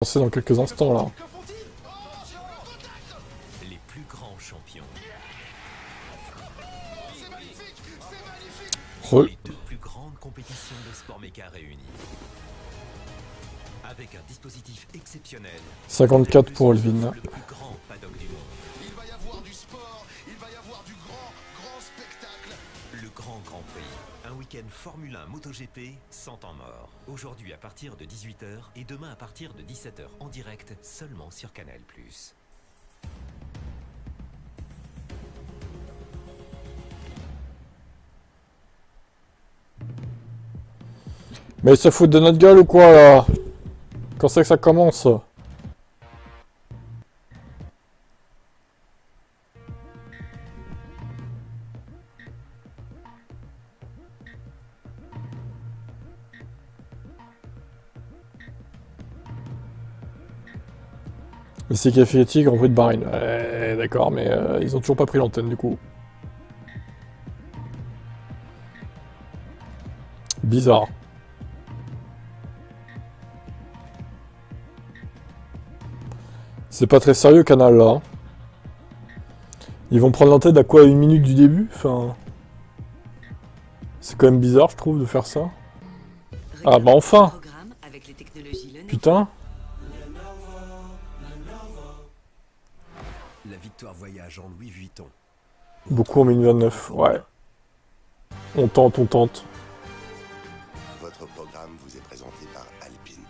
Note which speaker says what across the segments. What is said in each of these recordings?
Speaker 1: Commencer dans quelques instants là.
Speaker 2: Les plus grands champions. Les deux plus grandes compétitions de sport méca réunies. Avec un dispositif exceptionnel.
Speaker 1: 54 pour Elvin.
Speaker 2: Le plus grand paddock du monde.
Speaker 3: Il va y avoir du sport, il va y avoir du grand spectacle.
Speaker 2: Le Grand Prix. Un week-end Formule 1 MotoGP sans temps mort. Aujourd'hui à partir de 18 h et demain à partir de 17 h en direct seulement sur Canal+.
Speaker 1: Mais ça fout de notre gueule ou quoi là? Quand c'est que ça commence? Le CKFT Grand Prix de Bahreïn. Ouais, d'accord, mais ils ont toujours pas pris l'antenne du coup. Bizarre. C'est pas très sérieux Canal là. Ils vont prendre l'antenne à quoi, 1 minute du début? Enfin... C'est quand même bizarre je trouve de faire ça. Ah bah enfin! Putain!
Speaker 2: La victoire voyage en Louis Vuitton.
Speaker 1: Beaucoup en 1029, ouais. On tente, on tente.
Speaker 3: Votre programme vous est présenté par Alpine.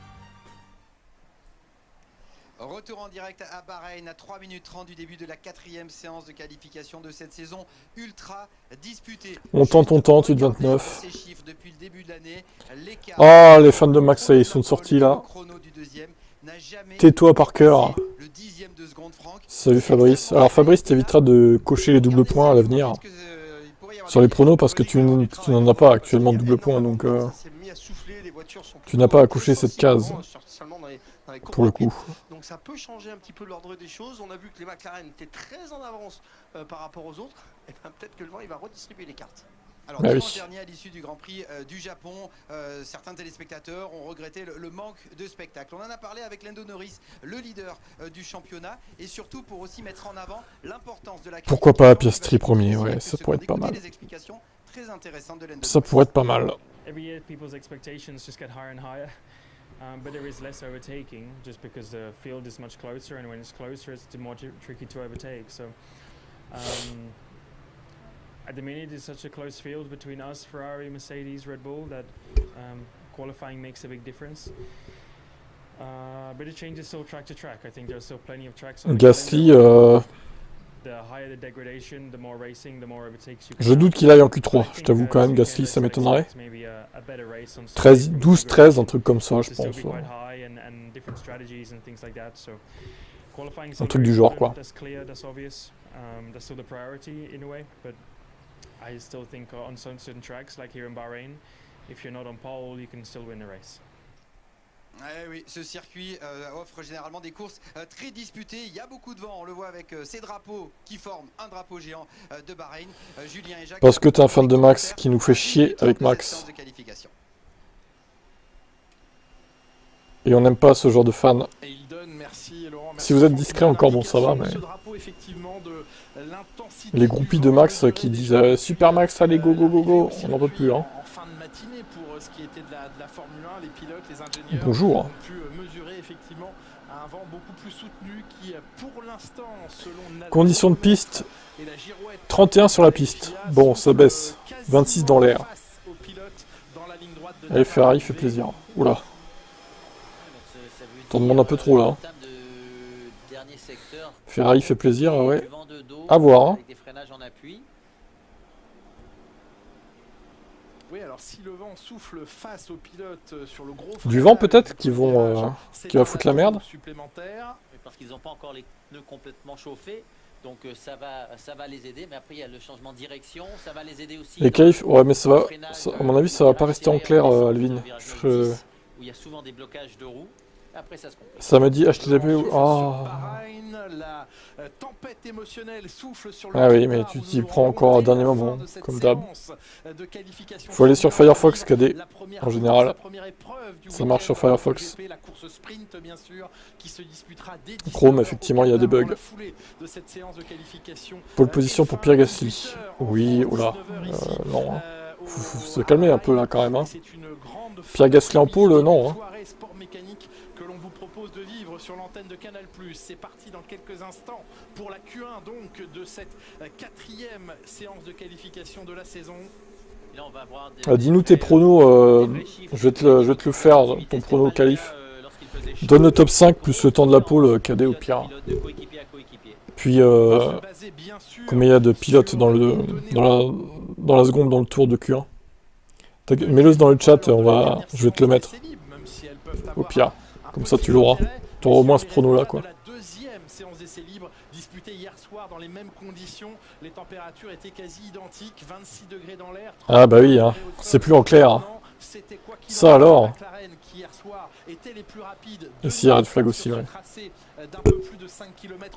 Speaker 4: Retour en direct à Bahreïn à 3 minutes 30 du début de la 4e séance de qualification de cette saison ultra disputée.
Speaker 1: On tente, 8-29.
Speaker 4: Ces chiffres depuis le début de l'année.
Speaker 1: Oh, les fans de Max, ça y est, ils sont sortis là. Tais-toi par cœur. Salut Fabrice. Alors Fabrice, t'éviteras de cocher les doubles points à l'avenir. Sur les pronos, parce que tu n'en as pas actuellement de double points, donc tu n'as pas à cocher cette case. Pour le coup.
Speaker 5: Donc ça peut changer un petit peu l'ordre des choses. On a vu que les McLaren étaient très en avance par rapport aux autres. Et ben peut-être que le vent il va redistribuer les cartes.
Speaker 4: Alors
Speaker 1: bah
Speaker 4: dimanche
Speaker 1: oui.
Speaker 4: dernier à l'issue du Grand Prix du Japon, certains téléspectateurs ont regretté le manque de spectacle. On en a parlé avec Lando Norris, le leader du championnat, et surtout pour aussi mettre en avant l'importance de la.
Speaker 1: Pourquoi pas Piastri premier, ouais, ça pourrait être pas mal. Ça pourrait être pas mal.
Speaker 6: Every year people's expectations just get higher and higher. But there is less overtaking just because the field is much closer, and when it's closer it's more tricky to overtake. So at the minute it's such a close field between us, Ferrari, Mercedes, Red Bull, that qualifying makes a big difference. But it changes still track to track. I think there's still plenty of tracks on the
Speaker 1: Gasly,
Speaker 6: the higher the degradation, the more racing, the more overtakes you can
Speaker 1: je doute qu'il aille en Q3. Je t'avoue quand même, Gasly, ça m'étonnerait. 13, 12, 13, un truc comme ça, je pense. Un truc du genre, quoi.
Speaker 6: I still think on certain tracks, like here in Bahrain, if you're not on pole, you can still win the race.
Speaker 4: Oui, ce circuit offre généralement des courses très disputées. Il y a beaucoup de vent, on le voit avec ces drapeaux qui forment un drapeau géant de Bahreïn. Julien et Jacques.
Speaker 1: Parce que t'es un fan de Max qui nous fait chier avec Max. Et on n'aime pas ce genre de fan. Si vous êtes discret encore, bon ça va, mais... Les groupies de Max qui disent Super Max, allez go go go go, on n'en peut plus, hein. Bonjour. Conditions de piste, 31 sur la piste. Bon, ça baisse. 26 dans l'air. Allez, Ferrari fait plaisir. Oula. T'en demandes un peu trop là. Ferrari fait plaisir, ouais. À voir. Hein.
Speaker 5: Oui, alors si le vent souffle face aux pilotes sur le gros
Speaker 1: du vent peut-être qui vont qui va foutre la merde.
Speaker 7: Parce qu'ils n'ont pas encore les pneus complètement chauffés, donc ça va les aider. Mais après il y a le changement de direction, ça va les aider aussi.
Speaker 1: Les qualifs, ouais, mais ça va. Ça, à mon avis, ça va pas rester en clair, Alvin.
Speaker 7: Où il y a souvent des blocages de roues. Après ça se complique.
Speaker 1: Ça me dit HTTP. Oh.
Speaker 5: l'adrénaline, la tempête émotionnelle souffle sur le
Speaker 1: Ah oui, mais
Speaker 5: départ.
Speaker 1: tu
Speaker 5: Nous
Speaker 1: t'y
Speaker 5: allons
Speaker 1: prends encore au
Speaker 5: remonter
Speaker 1: dernier
Speaker 5: la fin
Speaker 1: moment,
Speaker 5: de cette
Speaker 1: comme d'hab.
Speaker 5: séance de qualification.
Speaker 1: Faut aller sur Firefox KD,
Speaker 5: La première
Speaker 1: en
Speaker 5: course,
Speaker 1: général.
Speaker 5: la première épreuve du
Speaker 1: Ça marche sur
Speaker 5: week-end,
Speaker 1: Firefox.
Speaker 5: la course sprint, bien sûr, qui se disputera dès
Speaker 1: Chrome,
Speaker 5: 19h
Speaker 1: effectivement, il y a des
Speaker 5: dans la
Speaker 1: bugs.
Speaker 5: foulée de cette séance de qualification.
Speaker 1: Pole position pour Pierre Gasly. Oui, oula. Non, hein. Faut se calmer un peu là quand même. Hein. Pierre Gasly en pole, non. Hein.
Speaker 5: Soirée sport mécanique que l'on vous propose de vivre sur l'antenne de Canal+. C'est parti dans quelques instants pour la Q1 donc de cette 4e séance de qualification de la saison.
Speaker 7: Là, on va avoir des
Speaker 1: Dis-nous tes pronos, je vais te le faire, ton prono qualif. Donne le top 5 plus le temps de la pole, KD au pire. Puis, combien il y a de pilotes dans la seconde, dans le tour de Q1. Mets-le dans le chat, je vais te le mettre. Au pire, comme ça tu l'auras. Tu auras au moins ce prono-là, quoi.
Speaker 5: La deuxième séance d'essai libre disputée hier soir dans les mêmes conditions. Les températures étaient quasi identiques, 26 degrés dans l'air.
Speaker 1: Ah bah oui, hein. C'est plus en clair. Hein. Ça alors. Ici, il y a Red Flag aussi, ouais.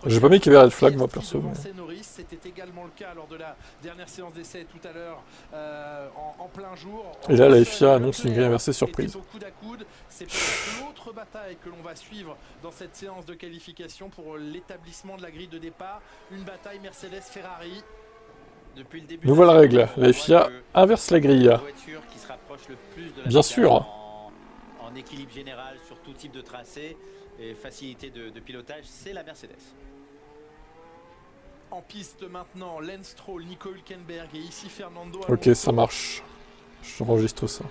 Speaker 1: J'ai pas mis qu'il y avait Red Flag, moi, perso. Mais...
Speaker 5: C'était également le cas lors de la dernière séance d'essai tout à l'heure en plein jour.
Speaker 1: Et là, la FIA annonce une grille inversée surprise.
Speaker 5: C'est peut-être l'autre bataille que l'on va suivre dans cette séance de qualification pour l'établissement de la grille de départ. Une bataille Mercedes-Ferrari.
Speaker 7: Depuis le début
Speaker 1: nouvelle règle, la FIA inverse la grille. Bien sûr.
Speaker 7: En équilibre général sur tout type de tracé et facilité de pilotage, c'est la Mercedes.
Speaker 5: En piste maintenant, Lance Stroll, Nico Hülkenberg et ici Fernando Alonso.
Speaker 1: Ok, ça marche. J'enregistre ça.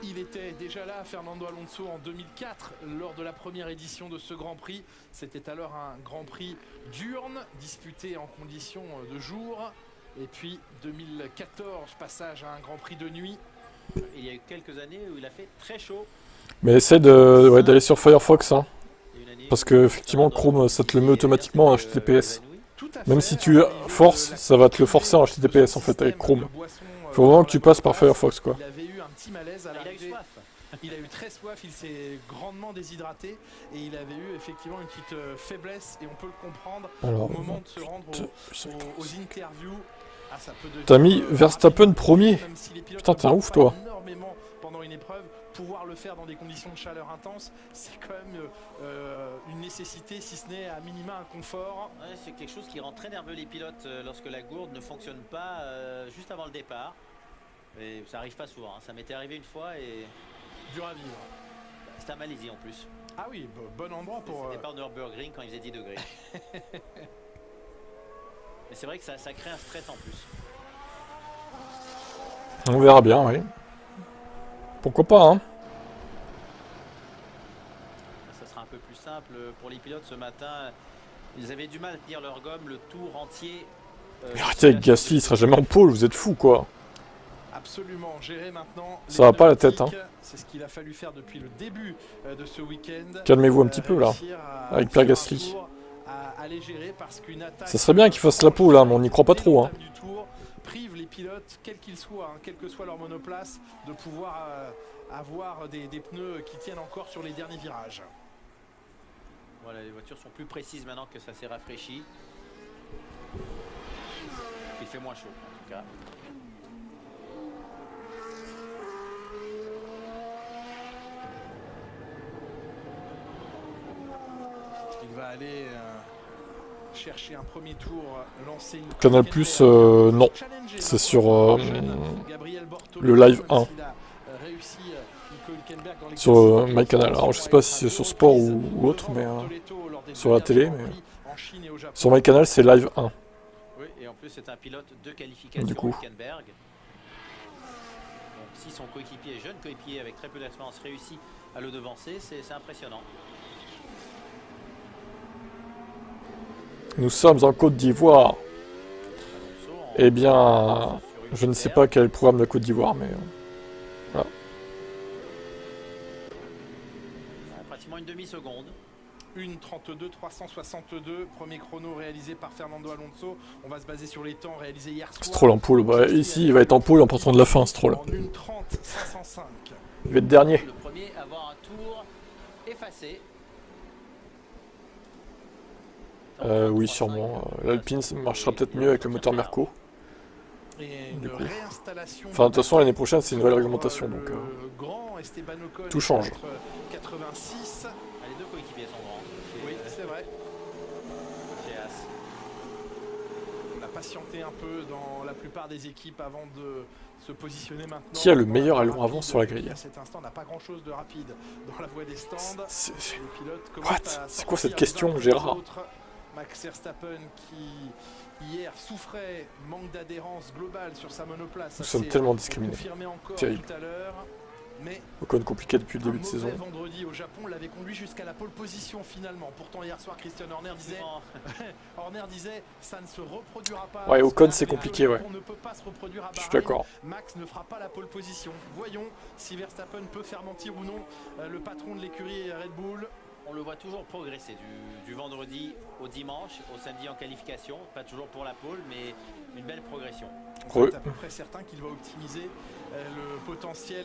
Speaker 5: Il était déjà là, Fernando Alonso, en 2004, lors de la première édition de ce Grand Prix. C'était alors un Grand Prix diurne, disputé en conditions de jour. Et puis 2014, passage à un Grand Prix de nuit.
Speaker 7: Il y a eu quelques années où il a fait très chaud.
Speaker 1: Mais essaie d'aller sur Firefox, hein. Parce que effectivement Chrome ça te le met automatiquement en HTTPS. Même si tu forces, ça va te le forcer en HTTPS en fait avec Chrome. Faut vraiment que tu passes par Firefox, quoi.
Speaker 5: Il avait eu un petit malaise à l'arrivée. Il a eu très soif, il s'est grandement déshydraté et il avait eu effectivement une petite faiblesse et on peut le comprendre.
Speaker 1: Alors,
Speaker 5: au moment de se rendre aux interviews. Ah,
Speaker 1: t'as mis Verstappen premier. Putain, t'es un ouf, toi.
Speaker 5: Énormément pendant une épreuve, pouvoir le faire dans des conditions de chaleur intense, c'est quand même une nécessité, si ce n'est à minima un confort.
Speaker 7: Ouais, c'est quelque chose qui rend très nerveux les pilotes lorsque la gourde ne fonctionne pas juste avant le départ. Et ça arrive pas souvent, hein. Ça m'était arrivé une fois et...
Speaker 5: Dur à vivre.
Speaker 7: C'était à Malaisie en plus.
Speaker 5: Ah oui, bon endroit pour...
Speaker 7: C'était pas au Nürburgring quand il faisait 10 degrés. Mais c'est vrai que ça crée un stress en plus.
Speaker 1: On verra bien, oui. Pourquoi pas, hein.
Speaker 7: Ça sera un peu plus simple pour les pilotes ce matin. Ils avaient du mal à tenir leur gomme le tour entier.
Speaker 1: Mais arrêtez avec Gasly, il sera jamais en pôle, vous êtes fous, quoi.
Speaker 5: Absolument, gérer maintenant.
Speaker 1: Ça va pas la tête, hein.
Speaker 5: C'est ce qu'il a fallu faire depuis le début de ce week-end.
Speaker 1: Calmez-vous un petit peu, là. Avec Pierre Gasly. Ça serait bien qu'il fasse la pole, là, mais on n'y croit pas trop, hein.
Speaker 5: Prive les pilotes, quels qu'ils soient, hein, quelle que soit leur monoplace, de pouvoir avoir des pneus qui tiennent encore sur les derniers virages.
Speaker 7: Voilà, les voitures sont plus précises maintenant que ça s'est rafraîchi. Il fait moins chaud, en tout cas.
Speaker 5: Il va aller chercher un premier tour, lancer une...
Speaker 1: Canal+, non. C'est sur le live 1. Sur MyCanal. Alors je sais pas si c'est sur Sport ou autre, mais sur la télé. Mais... Sur MyCanal, c'est live 1.
Speaker 7: Oui, et en plus c'est un pilote de qualification,
Speaker 1: du coup.
Speaker 7: Hülkenberg. Donc si son coéquipier, jeune coéquipier avec très peu d'expérience, réussit à le devancer, c'est impressionnant.
Speaker 1: Nous sommes en Côte d'Ivoire. Eh bien, je ne sais pas quel est le programme de Côte d'Ivoire, mais voilà.
Speaker 7: Pratiquement une demi-seconde.
Speaker 5: 1:32.362, premier chrono réalisé par Fernando Alonso. On va se baser sur les temps réalisés hier soir.
Speaker 1: Stroll en pôle. Bah, ici, il va être en pôle en partant de la fin, Stroll.
Speaker 5: En 1:30.505.
Speaker 1: Il va être dernier.
Speaker 7: Le premier à avoir un tour effacé.
Speaker 1: Oui, sûrement. L'Alpine marchera peut-être mieux avec le moteur Merco.
Speaker 5: Et une réinstallation.
Speaker 1: Enfin, de toute façon, l'année prochaine, c'est une nouvelle réglementation, donc
Speaker 5: grand Esteban Ocon,
Speaker 1: tout change.
Speaker 5: 86.
Speaker 7: Les deux coéquipiers sont grands.
Speaker 5: Oui, c'est vrai.
Speaker 7: Chez As.
Speaker 5: On a patienté un peu dans la plupart des équipes avant de se positionner maintenant.
Speaker 1: Qui a le meilleur aileron avant sur la grille?
Speaker 5: À cet instant, on n'a pas grand chose de rapide dans la voie des stands.
Speaker 1: C'est-
Speaker 5: Les pilotes
Speaker 1: What?
Speaker 5: commencent à
Speaker 1: C'est quoi cette
Speaker 5: sortir
Speaker 1: question,
Speaker 5: les uns
Speaker 1: Gérard?
Speaker 5: des autres. Max Verstappen qui hier souffrait, manque d'adhérence globale sur sa monoplace.
Speaker 1: Nous
Speaker 5: Ça
Speaker 1: sommes
Speaker 5: s'est
Speaker 1: tellement discriminés.
Speaker 5: confirmé encore
Speaker 1: Terrible.
Speaker 5: tout à l'heure. Mais
Speaker 1: Ocon compliqué depuis le début de
Speaker 5: un
Speaker 1: saison.
Speaker 5: mauvais vendredi au Japon l'avait conduit jusqu'à la pole position finalement. Pourtant hier soir Christian Horner disait ça ne se reproduira pas.
Speaker 1: Ouais, Ocon c'est compliqué, ouais.
Speaker 5: On ne peut pas se reproduire à
Speaker 1: Je suis
Speaker 5: Bahreïn.
Speaker 1: d'accord.
Speaker 5: Max ne fera pas la pole position. Voyons si Verstappen peut faire mentir ou non le patron de l'écurie Red Bull.
Speaker 7: On le voit toujours progresser du vendredi au dimanche, au samedi en qualification. Pas toujours pour la pole, mais une belle progression.
Speaker 5: On est à peu près certain qu'il va optimiser le potentiel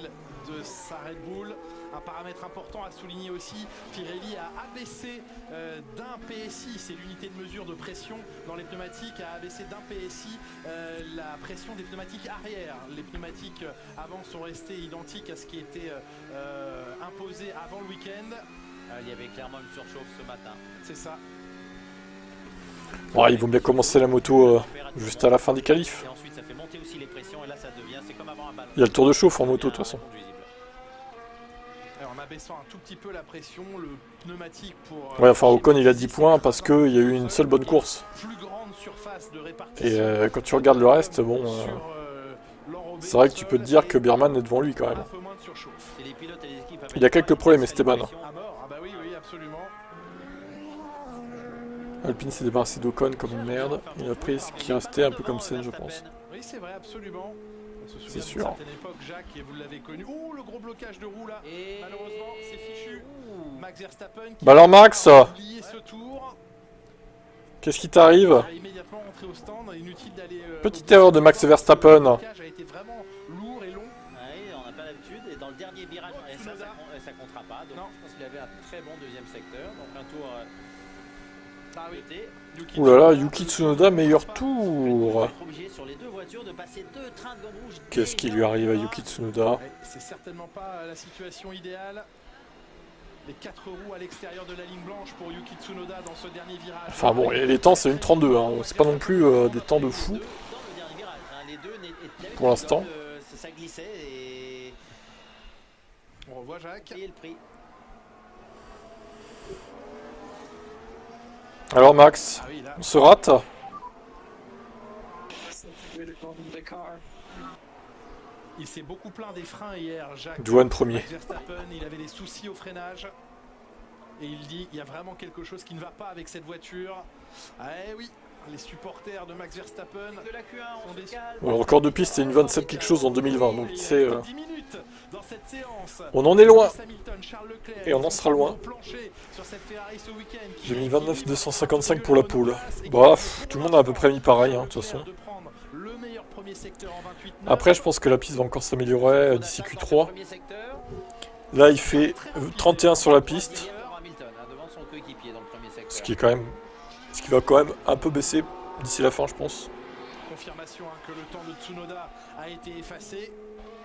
Speaker 5: de sa Red Bull. Un paramètre important à souligner aussi, Pirelli a abaissé d'un PSI, c'est l'unité de mesure de pression dans les pneumatiques, a abaissé d'un PSI la pression des pneumatiques arrière. Les pneumatiques avant sont restés identiques à ce qui était imposé avant le week-end.
Speaker 7: Il y avait clairement une surchauffe ce matin.
Speaker 5: C'est ça.
Speaker 1: Ouais, ils vont bien commencer la moto juste à la fin des qualifs.
Speaker 7: Et ensuite ça fait monter aussi les pressions et là ça devient, c'est comme avant un ballon.
Speaker 1: Il y a le tour de chauffe en moto de toute façon.
Speaker 5: Alors, en abaissant un tout petit peu la pression, le pneumatique pour...
Speaker 1: Ouais, enfin Ocon il a 10 points parce qu'il y a eu une seule bonne course.
Speaker 5: Plus grande surface de répartition.
Speaker 1: Et quand tu regardes le reste, bon... c'est vrai que tu peux te dire que Beerman est devant lui quand même. Il a quelques problèmes Esteban.
Speaker 5: Ah bah oui, absolument.
Speaker 1: Alpine s'est débarrassé d'Ocon comme une merde. Il a pris ce qui restait un peu comme scène je pense.
Speaker 5: Oui c'est vrai, absolument.
Speaker 1: C'est sûr.
Speaker 5: À une certaine époque, Jacques, et vous l'avez connu. Ouh, le gros blocage de roue là. Et malheureusement, c'est fichu. Max Verstappen qui
Speaker 1: Bah alors Max,
Speaker 5: a oublié ce tour.
Speaker 1: qu'est-ce qui t'arrive?
Speaker 5: Il a immédiatement rentré au stand. Inutile d'aller.
Speaker 1: Petite erreur de Max Verstappen.
Speaker 5: Le blocage a été vraiment lourd et long.
Speaker 7: Oui, on n'a pas l'habitude. Et dans le dernier virage, ça comptera pas. Donc je pense qu'il avait un très bon deuxième secteur. Donc un tour.
Speaker 5: Ah oui.
Speaker 1: Ouh là là, Yuki Tsunoda, meilleur tour. Qu'est-ce qui lui arrive à Yuki Tsunoda?
Speaker 5: C'est certainement pas la situation idéale. Les 4 roues à l'extérieur de la ligne blanche pour Yuki Tsunoda dans ce dernier virage.
Speaker 1: Enfin bon, et les temps c'est une 32, hein. C'est pas non plus des temps de fou. Pour l'instant.
Speaker 7: Ça glissait et...
Speaker 5: On revoit Jacques.
Speaker 7: Et le prix.
Speaker 1: Alors Max, on se rate?
Speaker 5: Il s'est beaucoup plaint des freins hier, Jacques.
Speaker 1: Douane premier.
Speaker 5: Max Verstappen, il avait des soucis au freinage. Et il dit, il y a vraiment quelque chose qui ne va pas avec cette voiture. Eh oui, les supporters de Max Verstappen
Speaker 7: de la Q1,
Speaker 5: sont déçus.
Speaker 1: Le record de piste c'est une 27 quelque chose en 2020, donc c'est...
Speaker 5: 10 minutes dans cette séance.
Speaker 1: On en est loin.
Speaker 5: Hamilton, Charles Leclerc,
Speaker 1: Et on en sera loin.
Speaker 5: sur cette Ferrari ce week-end.
Speaker 1: J'ai mis 29 255 pour la poule. Bref, tout le monde a à peu près mis pareil, hein, de toute façon. Après, je pense que la piste va encore s'améliorer d'ici Q3. Là, il fait 31 sur la piste. Ce qui est quand même... Ce qui va quand même un peu baisser d'ici la fin, je pense.
Speaker 5: Confirmation que le temps de Tsunoda a été effacé.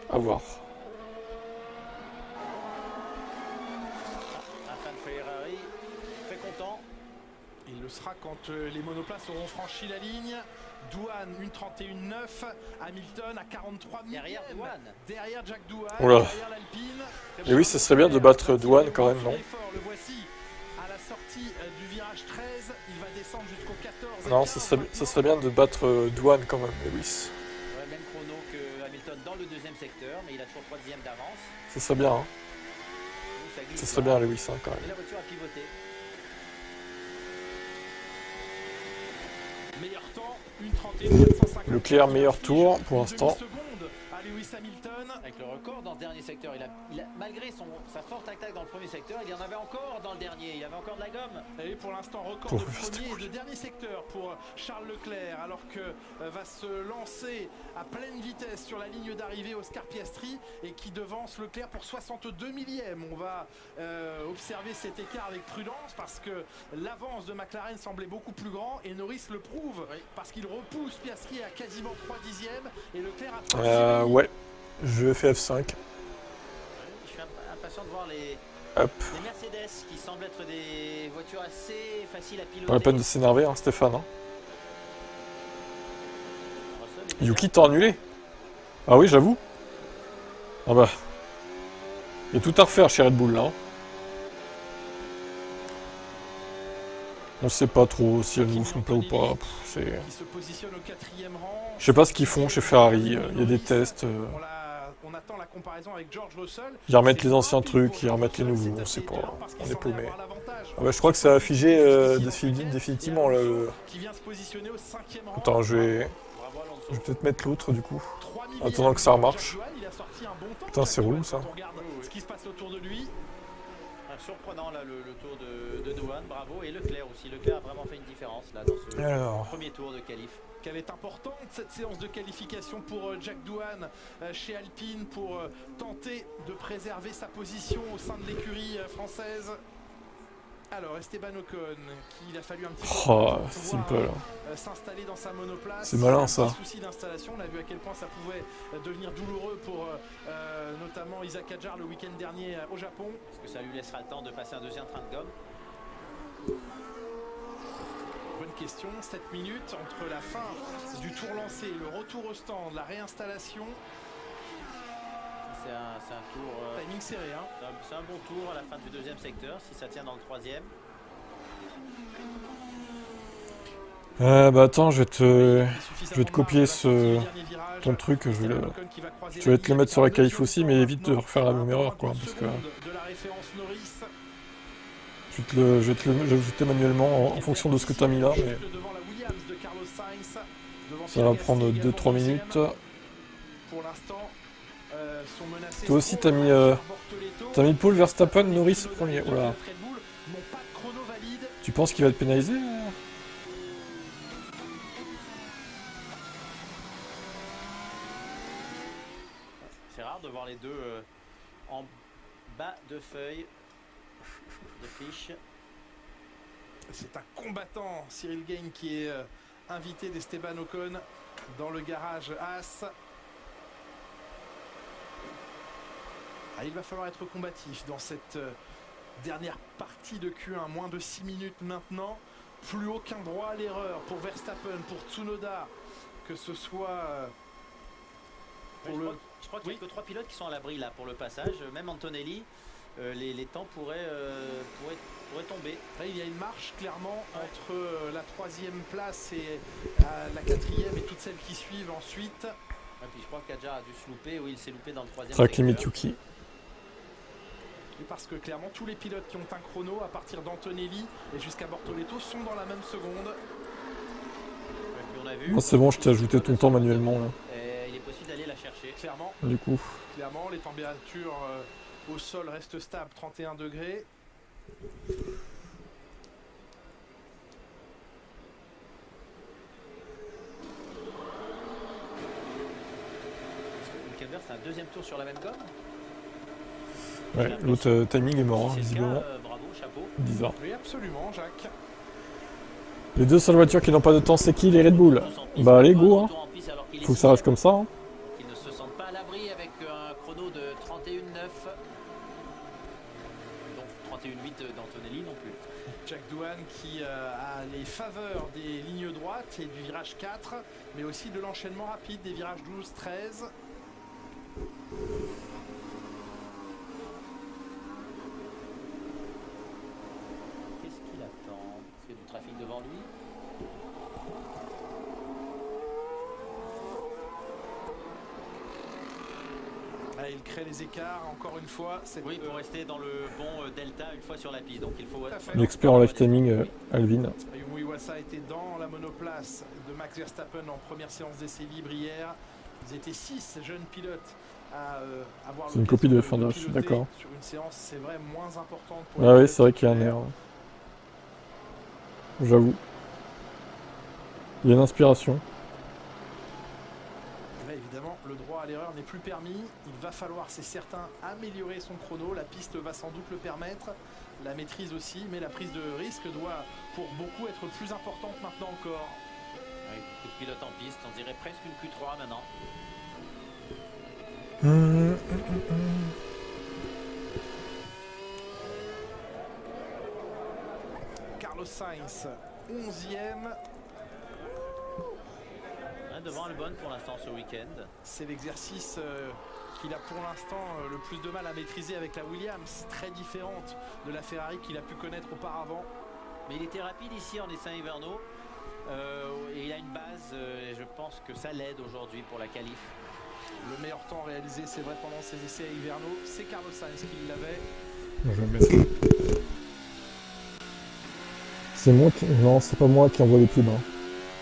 Speaker 1: À voir.
Speaker 7: Un fan Ferrari, très content.
Speaker 5: Il le sera quand les monoplaces auront franchi la ligne. Douane, une 31,9. Hamilton à 43 000.
Speaker 7: Derrière Douane.
Speaker 5: Derrière Jack Douane.
Speaker 1: Oula.
Speaker 5: Derrière l'Alpine.
Speaker 1: Et oui, ça serait bien de battre Douane quand même, non?
Speaker 5: Le voici à la sortie du virage 13. Il va descendre jusqu'au 14.
Speaker 1: Non, ça serait bien de battre Douane quand même, Lewis.
Speaker 7: Ouais, même chrono que Hamilton dans le deuxième secteur, mais il a toujours 3 dixièmes d'avance.
Speaker 1: Ça serait bien, hein. Ça serait bien, Lewis, hein, quand
Speaker 7: Et
Speaker 1: même.
Speaker 7: la voiture a pivoté.
Speaker 5: Meilleur temps, une 31,450.
Speaker 1: Leclerc, meilleur tour pour l'instant.
Speaker 5: à Lewis Hamilton.
Speaker 7: Avec le record dans ce dernier secteur, malgré sa forte attaque dans le premier secteur, il y en avait encore dans le dernier, il y avait encore de la gomme.
Speaker 5: Et pour l'instant, record de premier et de dernier secteur pour Charles Leclerc, alors que va se lancer à pleine vitesse sur la ligne d'arrivée Oscar Piastri et qui devance Leclerc pour 62 millièmes. On va observer cet écart avec prudence parce que l'avance de McLaren semblait beaucoup plus grand et Norris le prouve parce qu'il repousse Piastri à quasiment 3 dixièmes et Leclerc a
Speaker 1: ouais, je fais F5.
Speaker 7: Je suis impatient de voir les Mercedes qui semblent être des voitures assez faciles à piloter.
Speaker 1: Pas la peine de s'énerver, hein, Stéphane. Hein. Yuki t'a annulé. Ah oui, j'avoue. Ah bah. Il y a tout à refaire chez Red Bull là. Hein. On sait pas trop si elles nous font plat ou pas. Je sais pas ce qu'ils font chez Ferrari. Il y a des tests.
Speaker 5: On attend la comparaison avec George Russell.
Speaker 1: Ils remettent les anciens trucs, ils remettent les nouveaux. On sait pas. On est paumé. Ah bah, je crois que ça a figé définitivement le. Attends, je vais peut-être mettre l'autre du coup. En attendant que ça remarche. Putain, c'est relou ça.
Speaker 5: Ce qui se passe autour de lui.
Speaker 7: Surprenant là le tour de Douane, bravo, et Leclerc aussi. Leclerc a vraiment fait une différence là dans ce premier tour de qualif.
Speaker 5: Quelle est importante cette séance de qualification pour Jack Doohan chez Alpine pour tenter de préserver sa position au sein de l'écurie française. Alors Esteban Ocon, qu'il a fallu un petit peu
Speaker 1: simple.
Speaker 5: S'installer dans sa monoplace.
Speaker 1: C'est malin ça.
Speaker 5: Souci d'installation, on a vu à quel point ça pouvait devenir douloureux pour notamment Isaac Hadjar le week-end dernier au Japon.
Speaker 7: Est-ce que ça lui laissera le temps de passer un deuxième train de gomme?
Speaker 5: Bonne question, 7 minutes entre la fin du tour lancé, le retour au stand, la réinstallation.
Speaker 7: C'est un tour
Speaker 5: timing serré, hein.
Speaker 7: C'est un bon tour à la fin du deuxième secteur, si ça tient dans le troisième.
Speaker 1: Bah attends, je vais te copier ton truc, je vais te le mettre sur la qualif aussi, mais évite de refaire la même erreur quoi, parce que je vais te l'ajouter manuellement en fonction de ce que tu as mis là, mais ça va prendre 2-3 minutes. Toi aussi t'as mis Paul Verstappen, Norris premier. Oula. Tu penses qu'il va être pénalisé?
Speaker 7: C'est rare de voir les deux en bas de feuille de fiche.
Speaker 5: C'est un combattant, Cyril Gain, qui est invité d'Esteban Ocon dans le garage As. Il va falloir être combatif dans cette dernière partie de Q1, moins de 6 minutes maintenant. Plus aucun droit à l'erreur pour Verstappen, pour Tsunoda, que ce soit
Speaker 7: pour je crois qu'il n'y a que 3 pilotes qui sont à l'abri là pour le passage, même Antonelli. Les temps pourraient tomber.
Speaker 5: Là, il y a une marche clairement entre la 3e place et la 4e et toutes celles qui suivent ensuite.
Speaker 7: Et puis je crois qu'Adjar a dû se louper, oui, il s'est loupé dans le 3e.
Speaker 1: Track limit Yuki.
Speaker 5: Et parce que clairement tous les pilotes qui ont un chrono à partir d'Antonelli et jusqu'à Bortoleto sont dans la même seconde.
Speaker 1: Bon, c'est bon, je t'ai ajouté ton temps manuellement là.
Speaker 7: Et il est possible d'aller la chercher.
Speaker 5: Clairement.
Speaker 1: Du coup.
Speaker 5: Clairement, les températures au sol restent stables, 31 degrés.
Speaker 7: Hülkenberg, c'est un deuxième tour sur la même gomme.
Speaker 1: Ouais, l'autre timing est mort, hein, visiblement.
Speaker 7: Bravo, chapeau.
Speaker 1: Bizarre.
Speaker 5: Oui, absolument, Jacques.
Speaker 1: Les deux seules voitures qui n'ont pas de temps, c'est qui? Les Red Bull. Bah, allez, go, hein. Faut que ça reste comme ça, hein.
Speaker 7: Ils ne se sentent pas à l'abri avec un chrono de 31,9. Donc 31,8 d'Antonelli non plus.
Speaker 5: Jack Doohan qui a les faveurs des lignes droites et du virage 4, mais aussi de l'enchaînement rapide des virages 12, 13.
Speaker 7: Qu'est-ce qu'il attend? Est-ce qu'il y a du trafic devant lui?
Speaker 5: Il crée les écarts, encore une fois.
Speaker 7: Oui, pour rester dans le bon delta une fois sur la piste. Donc il faut.
Speaker 1: L'expert en live timing, Alvin.
Speaker 5: Ayumu Iwasa était dans la monoplace de Max Verstappen en première séance d'essai libre hier. Ils étaient 6 jeunes pilotes à avoir
Speaker 1: C'est une copie de F1
Speaker 5: piloter
Speaker 1: d'accord.
Speaker 5: sur une séance, c'est vrai, moins importante pour
Speaker 1: Ah oui, c'est vrai qu'il y a un air. J'avoue. Il y a une inspiration.
Speaker 5: Là, évidemment, le droit à l'erreur n'est plus permis. Il va falloir, c'est certain, améliorer son chrono. La piste va sans doute le permettre. La maîtrise aussi, mais la prise de risque doit, pour beaucoup, être plus importante maintenant encore.
Speaker 7: Oui, beaucoup de pilotes en piste, on dirait presque une Q3 maintenant.
Speaker 5: Carlos Sainz, 11e.
Speaker 7: Devant Albon pour l'instant ce week-end.
Speaker 5: C'est l'exercice qu'il a pour l'instant le plus de mal à maîtriser avec la Williams, très différente de la Ferrari qu'il a pu connaître auparavant.
Speaker 7: Mais il était rapide ici en essais hivernaux et il a une base et je pense que ça l'aide aujourd'hui pour la qualif.
Speaker 5: Le meilleur temps réalisé, c'est vrai, pendant ces essais hivernaux, c'est Carlos Sainz qui l'avait.
Speaker 1: C'est moi qui... Non, c'est pas moi qui envoie les pubs. Hein.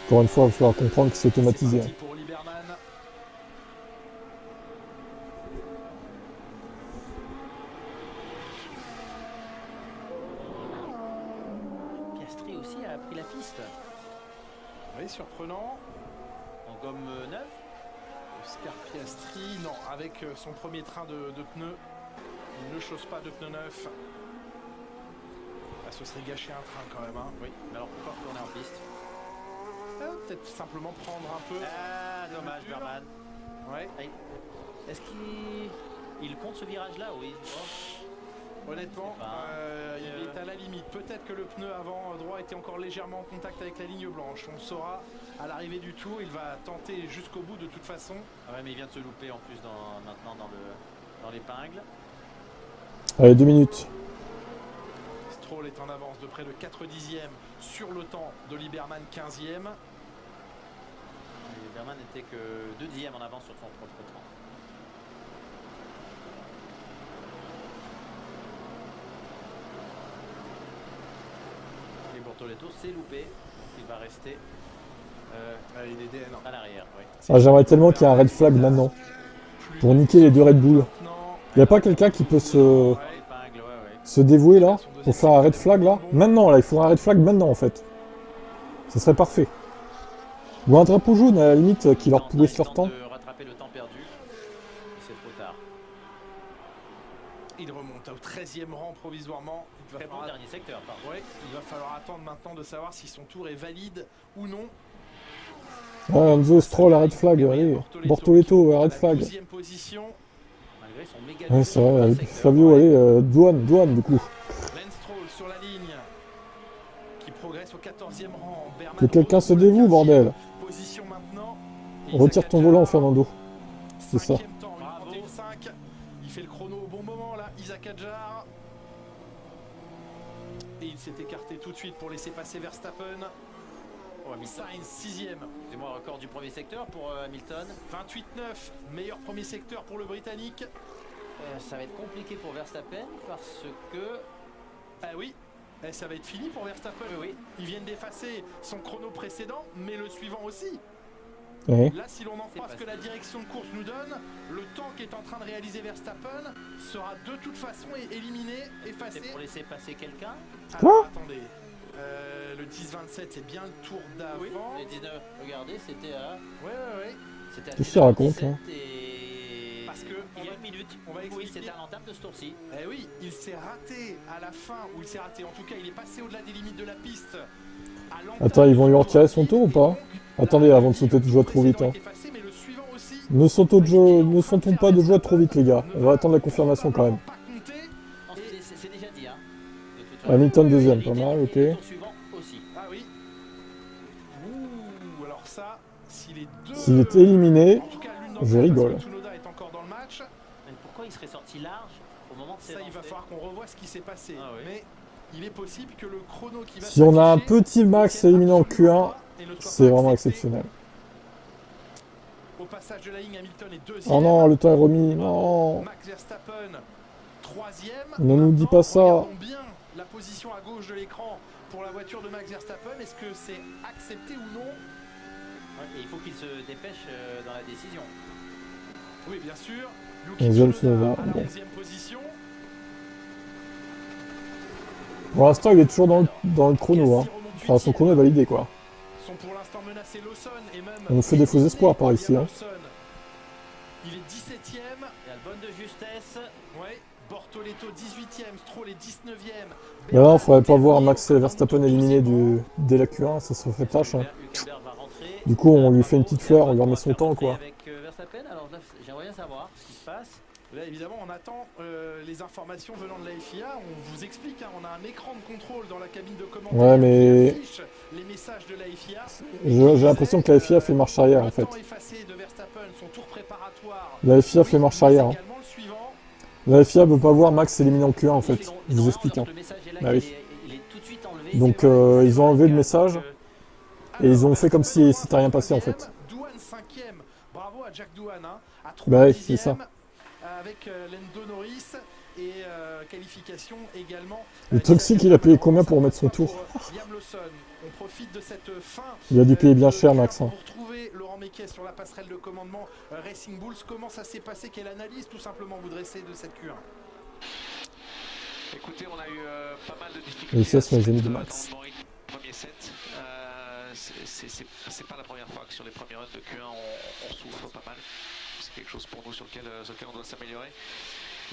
Speaker 1: Encore une fois, il va falloir comprendre que c'est automatisé.
Speaker 5: C'est parti pour Liberman.
Speaker 7: Piastri aussi a pris la piste.
Speaker 5: Oui, surprenant.
Speaker 7: En gomme neuve.
Speaker 5: Oscar Piastri, non, avec son premier train de pneus. Il ne chausse pas de pneus neufs. Ah, ce serait gâcher un train quand même. Hein.
Speaker 7: Oui, mais alors pourquoi retourner en piste?
Speaker 5: Peut-être simplement prendre un peu.
Speaker 7: Ah, dommage, Berman.
Speaker 5: Ouais.
Speaker 7: Est-ce qu'il compte ce virage-là? Oui. Oh.
Speaker 5: Honnêtement, il est à la limite. Peut-être que le pneu avant droit était encore légèrement en contact avec la ligne blanche. On le saura à l'arrivée du tour. Il va tenter jusqu'au bout de toute façon.
Speaker 7: Ouais, mais il vient de se louper en plus maintenant dans l'épingle.
Speaker 1: Allez, 2 minutes.
Speaker 5: Stroll est en avance de près de 4 dixièmes sur le temps de Liberman, 15e.
Speaker 7: Liberman n'était que 2 dixièmes en avance sur son propre temps. Et Bortoletto s'est loupé, donc il va rester
Speaker 5: Il est DN.
Speaker 7: à l'arrière. Oui.
Speaker 1: Ah, j'aimerais tellement qu'il y ait un red flag maintenant. Pour niquer les deux Red Bull. Il n'y a pas quelqu'un qui peut se dévouer là? Pour faire un red flag là? Maintenant là, il faut un red flag maintenant en fait. Ce serait parfait. Ou un drapeau jaune à la limite qui leur pourrisse leur temps.
Speaker 7: De rattraper le temps perdu. C'est trop tard.
Speaker 5: Il remonte au 13e rang provisoirement.
Speaker 7: Très bon dernier secteur.
Speaker 5: Ouais, il va falloir attendre maintenant de savoir si son tour est valide ou non.
Speaker 1: Ouais, Enzo Stroll, un red flag, allez. Bortoletto, un red flag.
Speaker 5: Position.
Speaker 7: Malgré son méga
Speaker 1: Ouais, c'est vrai, Fabio, allez, douane du coup.
Speaker 5: Lance Stroll sur la ligne. Qui progresse au 14e rang. Berman
Speaker 1: Que quelqu'un se dévoue, bordel.
Speaker 5: Position maintenant.
Speaker 1: Retire ton volant, Fernando. C'est ça.
Speaker 5: Temps, 1:31.5. Il fait le chrono au bon moment là, Isaac Hadjar. Et il s'est écarté tout de suite pour laisser passer Verstappen. Sainz 6e.
Speaker 7: C'est moi record du premier secteur pour Hamilton.
Speaker 5: 28,9. Meilleur premier secteur pour le Britannique.
Speaker 7: Ça va être compliqué pour Verstappen parce que...
Speaker 5: Ah oui, ça va être fini pour Verstappen.
Speaker 7: Oui.
Speaker 5: Ils viennent d'effacer son chrono précédent, mais le suivant aussi.
Speaker 1: Ouais.
Speaker 5: Là, si l'on en croit ce que la direction de course nous donne, le temps qu'est en train de réaliser Verstappen sera de toute façon éliminé, effacé.
Speaker 7: C'est pour laisser passer quelqu'un.
Speaker 1: Quoi?
Speaker 5: Attendez. Le 10-27, c'est bien le tour d'avant.
Speaker 7: Oui, les 19, regardez, c'était à...
Speaker 5: Ouais.
Speaker 7: C'était à
Speaker 1: Qu'est-ce qu'il raconte,
Speaker 7: 17
Speaker 1: hein?
Speaker 7: et...
Speaker 5: Parce que
Speaker 7: il y a une minute.
Speaker 5: on va
Speaker 7: Oui,
Speaker 5: expliquer.
Speaker 7: c'était à l'entame de ce tour-ci.
Speaker 5: Eh oui, il s'est raté à la fin, ou il s'est raté, en tout cas, il est passé au-delà des limites de la piste. À l'entame
Speaker 1: Attends, ils vont
Speaker 5: de
Speaker 1: lui
Speaker 5: ce
Speaker 1: retirer son
Speaker 5: tour,
Speaker 1: tour ou pas?
Speaker 5: donc,
Speaker 1: Attendez, avant de sauter de joie trop vite. Hein.
Speaker 5: effacé, mais le suivant aussi.
Speaker 1: Ne sautons pas de joie trop vite, les gars. On va attendre la confirmation quand même.
Speaker 7: Non, c'est déjà dit. Hein. De toute
Speaker 1: Hamilton
Speaker 7: façon,
Speaker 1: deuxième, pas mal, ok.
Speaker 7: le tour suivant aussi.
Speaker 5: Ah oui. Ouh, alors ça, s'il est deux...
Speaker 1: S'il est éliminé,
Speaker 5: En tout cas, l'une d'entre
Speaker 1: je
Speaker 5: elles,
Speaker 1: rigole.
Speaker 5: parce que Tsunoda est encore dans le match.
Speaker 7: Mais pourquoi il serait sorti large au moment de
Speaker 5: Ça, il va falloir qu'on revoie ce qui s'est passé.
Speaker 7: Ah oui.
Speaker 5: Mais il est possible que le chrono qui va
Speaker 1: si on a un
Speaker 5: s'afficher
Speaker 1: petit Max éliminé en Q1,
Speaker 5: et ne soit
Speaker 1: c'est
Speaker 5: pas
Speaker 1: vraiment
Speaker 5: accepté.
Speaker 1: exceptionnel.
Speaker 5: Au passage de la ligne, Hamilton est deuxième.
Speaker 1: Oh non, le temps est remis, non.
Speaker 5: Max Verstappen, troisième.
Speaker 1: Ne nous dis
Speaker 5: Maintenant,
Speaker 1: pas ça.
Speaker 5: regardons bien la position à gauche de l'écran pour la voiture de Max Verstappen. Est-ce que c'est accepté ou non?
Speaker 7: Et il faut qu'il se dépêche dans la décision.
Speaker 5: Oui, bien sûr.
Speaker 1: 11e,
Speaker 5: Yuki Tsunoda
Speaker 1: Tsunoda,
Speaker 5: à la
Speaker 1: bon.
Speaker 5: 11e position.
Speaker 1: Pour l'instant, il est toujours dans le chrono. Hein. Enfin, son chrono est validé, quoi.
Speaker 5: Sont pour l'instant menacés Lawson et même...
Speaker 1: On nous fait des faux espoirs par ici. Hein.
Speaker 5: Il est 17e.
Speaker 7: Et Albon de justesse.
Speaker 5: Ouais. Bortoletto 18e, Stroll est 19e.
Speaker 1: Mais là, il faudrait pas voir Max Verstappen éliminé dès la Q1, ça se ferait tâche. Hein.
Speaker 7: Hülkenberg va rentrer.
Speaker 1: Du coup, on lui fait une petite fleur, on lui remet son temps, quoi.
Speaker 7: Avec Verstappen, alors là, j'aimerais bien savoir ce qui se passe.
Speaker 5: Là, évidemment, on attend les informations venant de la FIA. On vous explique, hein, on a un écran de contrôle dans la cabine de commentaire
Speaker 1: Ouais, mais
Speaker 5: qui affiche les messages de la FIA.
Speaker 1: j'ai l'impression que la FIA fait marche arrière, en fait.
Speaker 5: Le temps effacé de Verstappen, son tour préparatoire.
Speaker 1: La FIA fait marche arrière. Hein.
Speaker 5: Également le suivant.
Speaker 1: La FIA veut pas voir Max éliminé en Q1, en fait. Je vous explique. Hein. Bah oui. Donc, ils ont enlevé le message. Et ils ont fait comme si c'était rien passé, en fait.
Speaker 5: Douane 5e. Bravo à Jack Douane. Hein, à
Speaker 1: Bah oui, c'est ça.
Speaker 5: avec Lando Norris et qualification également.
Speaker 1: Le Toxic, il a payé combien pour remettre son tour?
Speaker 5: Liam Lawson. On profite de cette fin.
Speaker 1: Il a dû payer bien cher, Max. Hein.
Speaker 5: Vous retrouvez Laurent Mekies sur la passerelle de commandement Racing Bulls. Comment ça s'est passé? Quelle analyse tout simplement vous dressez de cette Q1?
Speaker 8: Écoutez, on a eu pas mal de difficultés.
Speaker 1: Et ça, c'est les amis de Max.
Speaker 8: Dans le premier set. C'est pas la première fois que sur les premiers runs de Q1 on souffre pas mal. C'est quelque chose pour nous sur lequel on doit s'améliorer.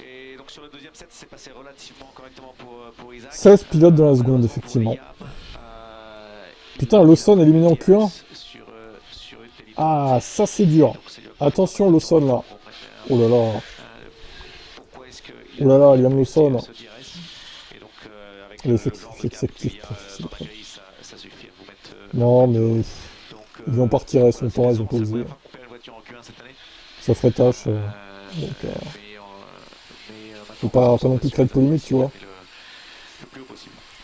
Speaker 8: Et donc sur le deuxième set, c'est passé relativement correctement pour Isaac.
Speaker 1: 16 pilotes dans la seconde, effectivement. Putain, Lawson éliminé en Q1. Ah, ça c'est dur. Attention, Lawson là. Oh là là. Oh là là, Liam Lawson. L'effectif. Non, mais ils vont partir à son temps, ils ont pas osé. Ça ferait tâche. Donc, faut pas non plus créer de polémique, tu vois.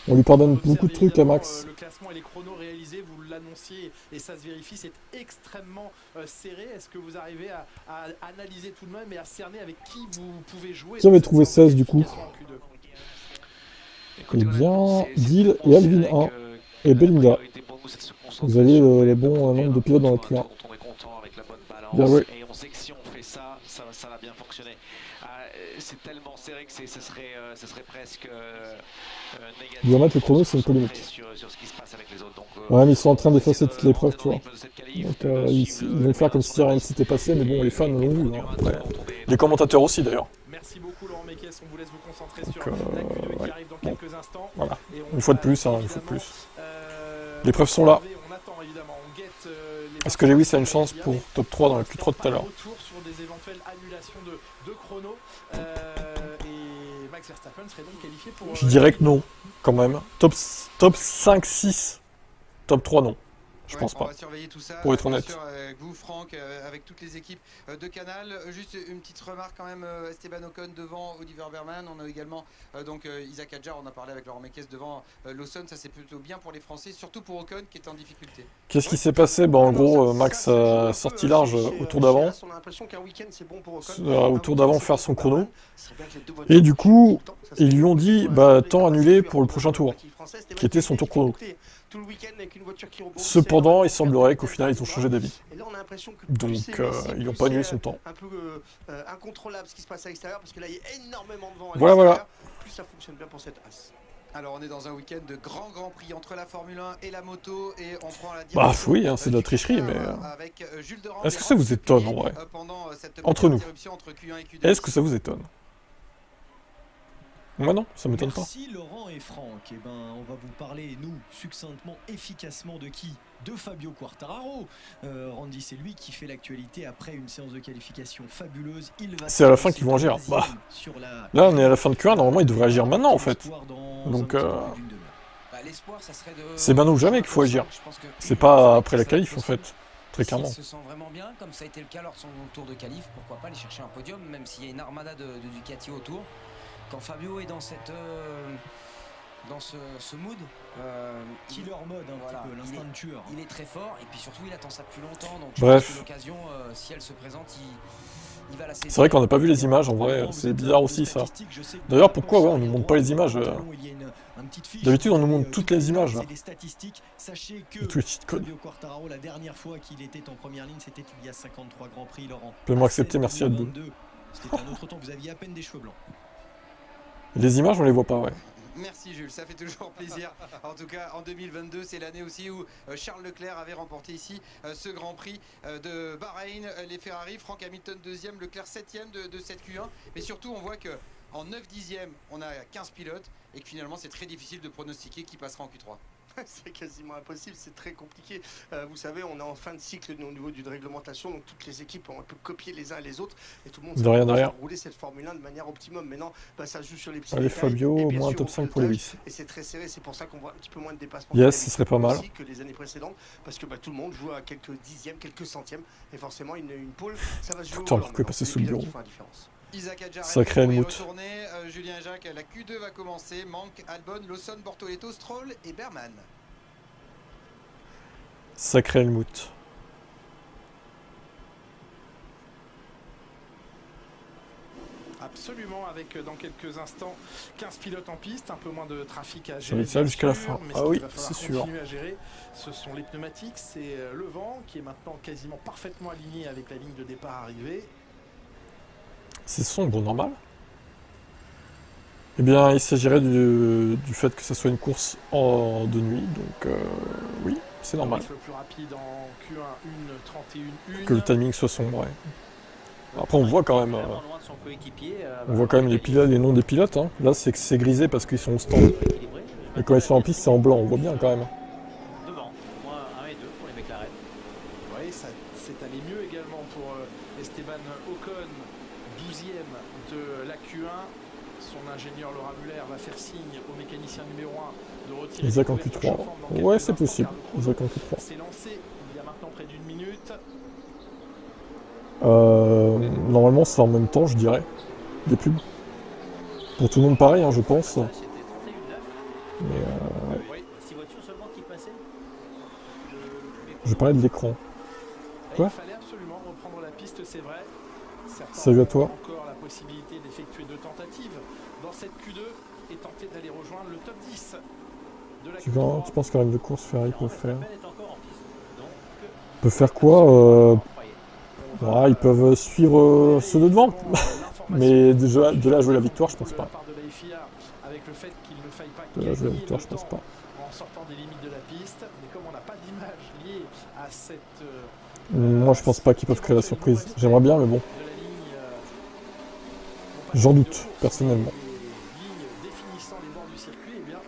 Speaker 1: On lui pardonne beaucoup de trucs à Max.
Speaker 5: Le classement et les chronos réalisés, vous l'annonciez et ça se vérifie, c'est extrêmement serré. Est-ce que vous arrivez à analyser tout de même et à cerner avec qui vous pouvez jouer?
Speaker 1: Qui avait trouvé 16 du coup? Eh bien, Dill et Alvin 1 et Belinda. Vous avez le bon nombre de pilotes dans la Q1. Bien joué.
Speaker 8: Et on sait que si on fait ça, ça va bien fonctionner. C'est tellement serré que ça serait presque négatif.
Speaker 1: Ils vont mettre le chrono, c'est une polémique.
Speaker 8: Sur ce qui se passe avec les autres. Donc,
Speaker 1: ouais, mais ils sont en train d'effacer toutes les preuves, tu vois. Donc ils vont faire comme si rien ne s'était passé, mais bon, les fans l'ont vu. Hein, après. Les commentateurs aussi, d'ailleurs.
Speaker 5: Merci beaucoup, Laurent Mekies. On vous laisse vous concentrer sur la Q2 qui arrive dans quelques instants.
Speaker 1: Voilà. Une fois de plus, hein, une fois de plus. Les preuves sont là. Est-ce que Lewis a une chance pour top 3 dans la Q3 tout à l'heure?
Speaker 5: Retour sur des éventuelles annulations de chrono. Et Max Verstappen serait donc qualifié pour...
Speaker 1: Je dirais que non, quand même. Top 5-6. Top 3, non. Je pense pas.
Speaker 4: On va surveiller tout ça,
Speaker 1: pour être honnête.
Speaker 4: Bien sûr, avec vous, Franck, avec toutes les équipes de Canal. Juste une petite remarque quand même, Esteban Ocon devant Oliver Berman. On a également donc Isaac Hadjar, on a parlé avec Laurent Mekies devant Lawson. Ça c'est plutôt bien pour les Français, surtout pour Ocon qui est en difficulté.
Speaker 1: Qu'est-ce qui s'est passé? En gros, Max a sorti large au tour d'avant. Au tour d'avant faire son chrono. Et du coup, ils lui ont dit temps annulé pour le prochain tour, qui était son tour chrono. Cependant, il semblerait qu'au final, ils ont changé d'avis. Donc, ils n'ont pas annulé son temps.
Speaker 9: Un peu incontrôlable ce qui se passe à l'extérieur, parce que là, il y a énormément de vent à
Speaker 1: voilà.
Speaker 9: Plus ça fonctionne bien pour cette as.
Speaker 4: Alors, on est dans un week-end de grand prix entre la Formule 1 et la moto, et on prend la
Speaker 1: direction. Bah oui, hein, c'est de la tricherie, mais... Est-ce que ça vous étonne, en vrai? Entre nous. Est-ce que ça vous étonne? Moi non, ça m'étonne pas.
Speaker 10: Merci Laurent et Franck. On va vous parler, nous, succinctement, efficacement de qui? De Fabio Quartararo. Randy, c'est lui qui fait l'actualité après une séance de qualification fabuleuse.
Speaker 1: C'est à la fin qu'ils vont agir. Là, on est à la fin de Q1, normalement, ils devraient agir maintenant, en fait. Donc, c'est maintenant ou jamais qu'il faut agir. C'est pas après la qualif, en fait. Très clairement.
Speaker 11: Il se sent vraiment bien, comme ça a été le cas lors de son tour de qualif. Pourquoi pas aller chercher un podium, même s'il y a une armada de Ducati autour. Quand Fabio est dans cette dans ce mood
Speaker 10: killer mode voilà, l'instinct de tueur.
Speaker 11: Il est très fort et puis surtout il attend ça depuis longtemps, donc
Speaker 1: bref,
Speaker 11: l'occasion si elle se présente
Speaker 1: C'est vrai qu'on n'a pas vu les images en vrai, c'est bizarre aussi ça. D'ailleurs pourquoi on ne nous montre pas les images D'habitude on nous montre toutes les images.
Speaker 10: Sachez que Fabio Quartararo, la dernière fois qu'il était en première ligne, c'était il y a 53 Grands Prix, Laurent.
Speaker 1: Peut-être accepter, merci Red Bull.
Speaker 10: C'était un autre temps, vous aviez à peine des cheveux blancs.
Speaker 1: Les images on les voit pas, ouais.
Speaker 4: Merci Jules, ça fait toujours plaisir. En tout cas, en 2022, c'est l'année aussi où Charles Leclerc avait remporté ici ce Grand Prix de Bahreïn. Les Ferrari, Frank Hamilton 2e, Leclerc 7e de cette Q1. Mais surtout, on voit que en 9 dixièmes, on a 15 pilotes et que finalement, c'est très difficile de pronostiquer qui passera en Q3.
Speaker 9: C'est quasiment impossible, c'est très compliqué. Vous savez, on est en fin de cycle au niveau d'une réglementation, donc toutes les équipes ont un peu copié les uns et les autres, et tout le monde
Speaker 1: sait
Speaker 9: rouler cette Formule 1 de manière optimum. Maintenant, ça joue sur les petits
Speaker 1: détails. Allez Fabio, au moins un top 5 pour Lewis.
Speaker 9: Et c'est très serré, c'est pour ça qu'on voit un petit peu moins de dépassement.
Speaker 1: Yes, ce serait pas mal.
Speaker 9: Que les années précédentes, parce que tout le monde joue à quelques dixièmes, quelques centièmes, et forcément une pole, ça va se jouer.
Speaker 1: Putain, alors que passer sous le bureau.
Speaker 4: Isaac Adjaret,
Speaker 1: sacré Helmut.
Speaker 4: Julien et Jacques, la Q2 va commencer. Manque Albon, Lawson, Bortoleto, Stroll et Berman.
Speaker 1: Sacré Helmut.
Speaker 5: Absolument, avec dans quelques instants 15 pilotes en piste, un peu moins de trafic à gérer.
Speaker 1: Ça jusqu'à la fin. Ah oui, c'est sûr.
Speaker 5: À gérer, ce sont les pneumatiques, c'est le vent qui est maintenant quasiment parfaitement aligné avec la ligne de départ arrivée.
Speaker 1: C'est sombre, normal. Eh bien, il s'agirait du fait que ce soit une course de nuit, donc oui, c'est normal.
Speaker 5: Le plus rapide en Q1, 1:31.
Speaker 1: Que le timing soit sombre, ouais. Après, on voit quand même. On voit quand même les pilotes, les noms des pilotes. Hein. Là, c'est grisé parce qu'ils sont au stand. Et quand ils sont en piste, c'est en blanc. On voit bien quand même.
Speaker 7: Devant, moins 1 et 2 pour les McLaren.
Speaker 5: Oui, ça c'est allé mieux également pour Esteban Ocon, 12e de la Q1. Son ingénieur Laura Muller va faire signe au mécanicien numéro 1 de retirer.
Speaker 1: Isaac en Q3. Ouais, c'est possible. Isaac en Q3.
Speaker 5: C'est lancé il y a maintenant près d'une minute.
Speaker 1: Normalement, c'est en même temps, je dirais. Des pubs. Pour tout le monde pareil, hein, je pense. Mais
Speaker 7: oui, 6 voitures seulement qui passaient.
Speaker 1: Je parlais de l'écran. Quoi ?
Speaker 5: Il fallait absolument reprendre la piste, c'est vrai.
Speaker 1: Salut à toi.
Speaker 5: Encore la possibilité d'effectuer 2 tentatives dans cette Q2 et tenter d'aller rejoindre le top 10 de la Q3.
Speaker 1: Tu penses quand même de course Ferrari peut faire? Peut faire quoi ils peuvent suivre ceux de devant. Mais déjà, de là à jouer la victoire, je pense pas. De là à jouer la victoire, je pense pas.
Speaker 5: En sortant des limites de la piste, mais comme on n'a pas d'image liée à cette...
Speaker 1: Moi, je pense pas qu'ils peuvent créer la surprise. J'aimerais bien, mais bon. J'en doute, personnellement.
Speaker 5: Définissant les bords du circuit, eh bien,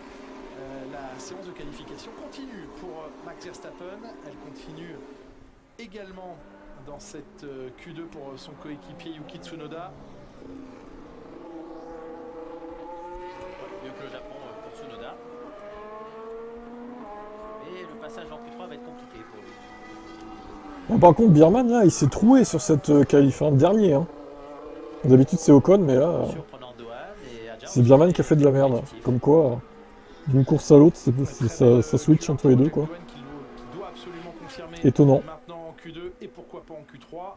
Speaker 5: la séance de qualification continue pour Max Verstappen. Elle continue également dans cette Q2 pour son coéquipier Yuki Tsunoda.
Speaker 7: Mieux que le Japon pour Tsunoda. Et le passage en Q3 va être compliqué pour lui.
Speaker 1: Bon, par contre, Birman, là, il s'est troué sur cette qualif, dernier. Hein. D'habitude, c'est Ocon, mais là, c'est Birman qui a fait de la merde. Comme quoi, d'une course à l'autre, ça switch entre les deux, quoi. Étonnant.
Speaker 5: Q2 et pourquoi pas en Q3.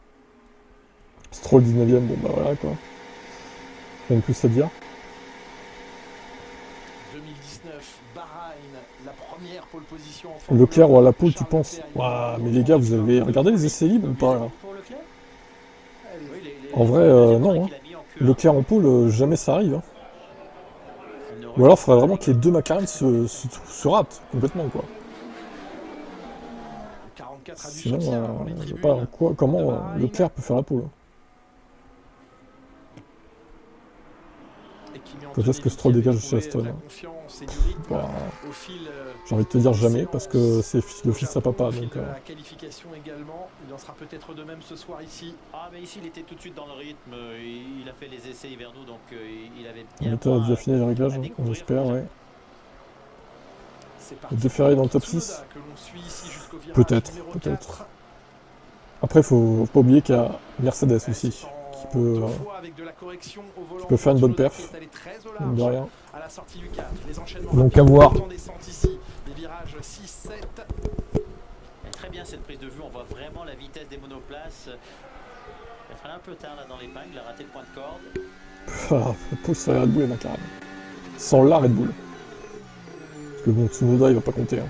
Speaker 1: Stroll 19ème, bon bah voilà quoi. Rien de plus à dire.
Speaker 5: 2019, Bahreïn, la première pole position en
Speaker 1: Leclerc ou à la pole, tu penses? Waouh, mais les gars, vous avez regardé les essais libres ou pas là? En vrai, non. Hein. Leclerc en pole, jamais ça arrive. Hein. Ou alors, il faudrait vraiment que les deux McLaren se ratent complètement quoi. Sinon, je sais pas comment Leclerc peut faire la pole. Quand est-ce que Stroll dégage chez Aston? Bah, j'ai envie de te dire jamais, parce que c'est le fils à papa. Donc,
Speaker 5: la qualification également, il en sera peut-être de même ce soir ici.
Speaker 7: Ah mais ici il était tout de suite dans le rythme, il a fait les essais hivernaux, donc il avait
Speaker 1: bien... On a déjà fini les réglages, on espère, ouais. Deux Ferrari dans le top 6. Peut-être. Après, faut pas oublier qu'il y a Mercedes aussi, qui peut faire une bonne perf, de rien. Donc à voir.
Speaker 7: Très bien cette prise de vue, on voit vraiment la vitesse des monoplaces. Il a freiné un peu tard là dans l'épingle, il a raté le point de corde.
Speaker 1: Pousse la Red Bull et McLaren. Sans la Red Bull. Parce que bon, Tsunoda il va pas compter. Hein.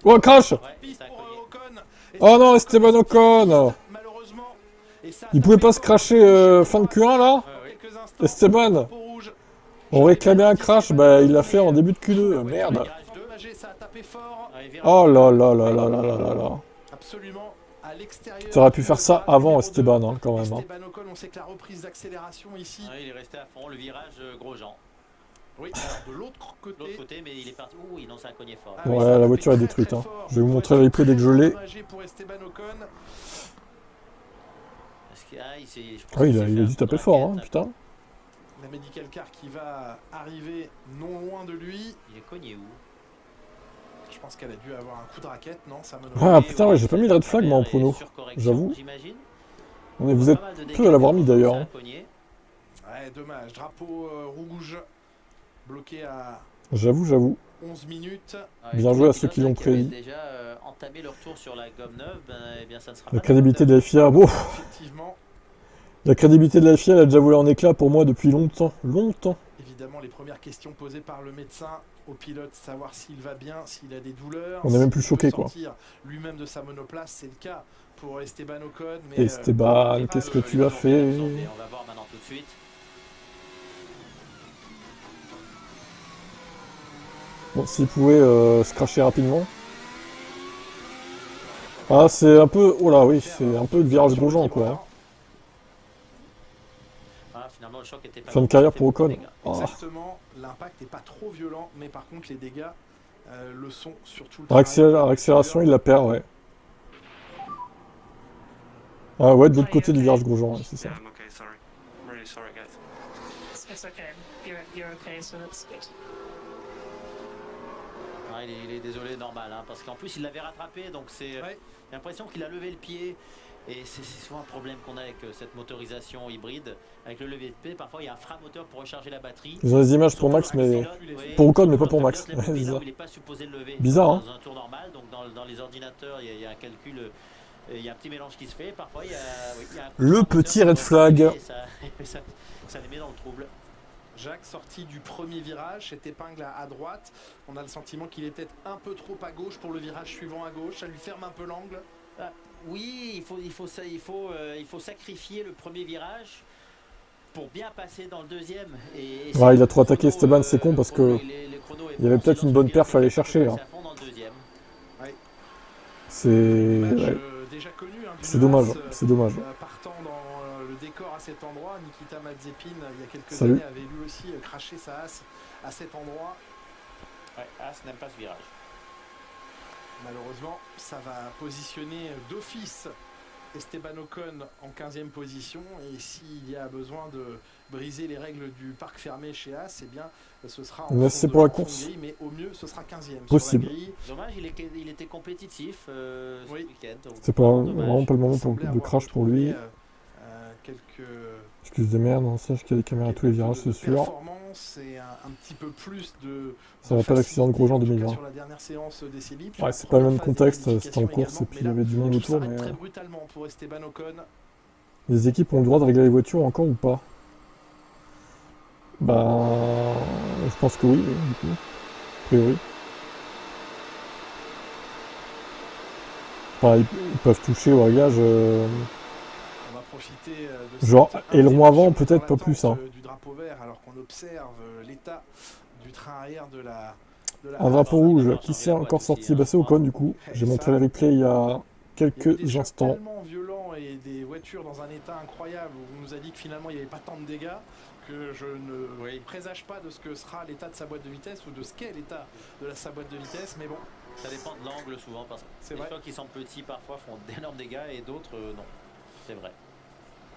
Speaker 1: Oh, crash! Oh non, Esteban Ocon! Il pouvait pas se crasher fin de Q1 là? Esteban! On réclamait un crash, bah il l'a fait en début de Q2, merde! Oh là là là là là là là là! Tu aurais pu faire ça avant Esteban hein, quand même. Hein.
Speaker 5: Esteban Ocon, on sait que la reprise d'accélération ici.
Speaker 7: Ouais, il est resté à fond, le virage Grosjean.
Speaker 5: Oui, alors de l'autre
Speaker 7: côté, mais il est parti. Ouh, non, ça a cogné fort.
Speaker 1: Ouais, la voiture est détruite. Hein. Je vais vous montrer le replay dès que je l'ai. Oui, il a dû taper fort, hein, putain.
Speaker 5: La medical car qui va arriver non loin de lui.
Speaker 7: Il est cogné où?
Speaker 5: Je pense qu'elle a dû avoir un coup de raquette, non?
Speaker 1: Ah putain, ouais, j'ai pas mis le red flag moi en prono. J'avoue. Vous êtes peu à l'avoir mis d'ailleurs. Hein.
Speaker 5: Ouais, dommage. Drapeau rouge bloqué à.
Speaker 1: J'avoue.
Speaker 5: 11 minutes.
Speaker 1: Bien joué à ceux qui l'ont prédit.
Speaker 7: Déjà entamé leur tour sur la gomme neuve, eh bien ça ne sera
Speaker 1: la crédibilité de la FIA, bon.
Speaker 5: Effectivement.
Speaker 1: La crédibilité de la FIA, elle a déjà volé en éclats pour moi depuis longtemps.
Speaker 5: Évidemment, les premières questions posées par le médecin au pilote, savoir s'il va bien, s'il a des douleurs.
Speaker 1: On est même plus choqué quoi.
Speaker 5: Lui-même de sa monoplace, c'est le cas pour Esteban Ocon.
Speaker 1: Mais Esteban, qu'est-ce que tu as fait?
Speaker 7: On va voir maintenant tout de suite.
Speaker 1: Bon, s'il pouvait se cracher rapidement. Ah, c'est un peu... Oh là, oui, c'est un peu de virage Grosjean, quoi. Hein.
Speaker 7: Ah, finalement, le choc était pas
Speaker 1: fin de carrière pour Ocon.
Speaker 5: Oh. Exactement, l'impact n'est pas trop violent, mais par contre, les dégâts le sont surtout...
Speaker 1: Accélération, il la perd, ouais. Ah ouais, de l'autre côté du virage Grosjean, ouais, c'est ça.
Speaker 7: Ah, il est désolé, normal, hein, parce qu'en plus il l'avait rattrapé, donc c'est j'ai l'impression qu'il a levé le pied. Et c'est souvent un problème qu'on a avec cette motorisation hybride, avec le lever de pied. Parfois il y a un frein moteur pour recharger la batterie.
Speaker 1: Ils ont des images pour Max, mais pour Ocon, mais pas pour Max.
Speaker 7: Il n'est pas supposé le lever.
Speaker 1: Bizarre, hein.
Speaker 7: Dans un tour normal, donc dans les ordinateurs, il y a un calcul, il y a un petit mélange qui se fait. Parfois il y a un
Speaker 1: le petit red flag.
Speaker 7: Ça les met dans le trouble.
Speaker 5: Jacques sorti du premier virage, cette épingle à droite. On a le sentiment qu'il est peut-être un peu trop à gauche pour le virage suivant à gauche. Ça lui ferme un peu l'angle.
Speaker 7: Oui, il faut sacrifier le premier virage pour bien passer dans le deuxième.
Speaker 1: Ouais, il a trop attaqué Esteban, c'est con parce que il y avait peut-être une bonne perf à aller chercher. Hein. C'est dommage, c'est dommage.
Speaker 5: Partant dans le décor à cet endroit, Nikita Mazepin, il y a quelques
Speaker 1: années,
Speaker 5: avait lui aussi craché sa Haas à cet endroit.
Speaker 7: Ouais, Haas n'aime pas ce virage.
Speaker 5: Malheureusement, ça va positionner d'office Esteban Ocon en 15e position. Et s'il y a besoin de briser les règles du parc fermé chez Haas, eh bien, ce sera en
Speaker 1: c'est pour la course.
Speaker 5: Grille, mais au mieux, ce sera 15e.
Speaker 1: Possible.
Speaker 7: Dommage, il était compétitif ce week-end.
Speaker 1: C'est vraiment pas le moment de crash pour lui. Excuse de merde, on sache qu'il y a des caméras à tous les virages, c'est sûr.
Speaker 5: Un petit peu plus de
Speaker 1: ça va pas l'accident de Grosjean 2020.
Speaker 5: Sur la dernière séance des
Speaker 1: ouais, c'est pas le même contexte, c'était en course et puis il y avait du monde autour. Mais
Speaker 5: très brutalement pour Esteban Ocon.
Speaker 1: Les équipes ont le droit de régler les voitures encore ou pas? Bah, je pense que oui, du coup, a priori. Enfin, ils peuvent toucher au réglage. Genre aileron avant, peut-être pas plus. Hein.
Speaker 5: Du drapeau vert, alors qu'on observe l'état du train arrière de la
Speaker 1: un drapeau rouge, qui s'est encore sorti? Bah c'est Ocon du coup. J'ai montré le replay il y a quelques instants.
Speaker 5: Tellement violent et des voitures dans un état incroyable où on nous a dit que finalement il n'y avait pas tant de dégâts que je ne présage pas de ce que sera l'état de sa boîte de vitesse ou de ce qu'est l'état de sa boîte de vitesse, mais bon.
Speaker 7: Ça dépend de l'angle souvent parce que les chocs qui sont petits parfois font d'énormes dégâts et d'autres non. C'est vrai.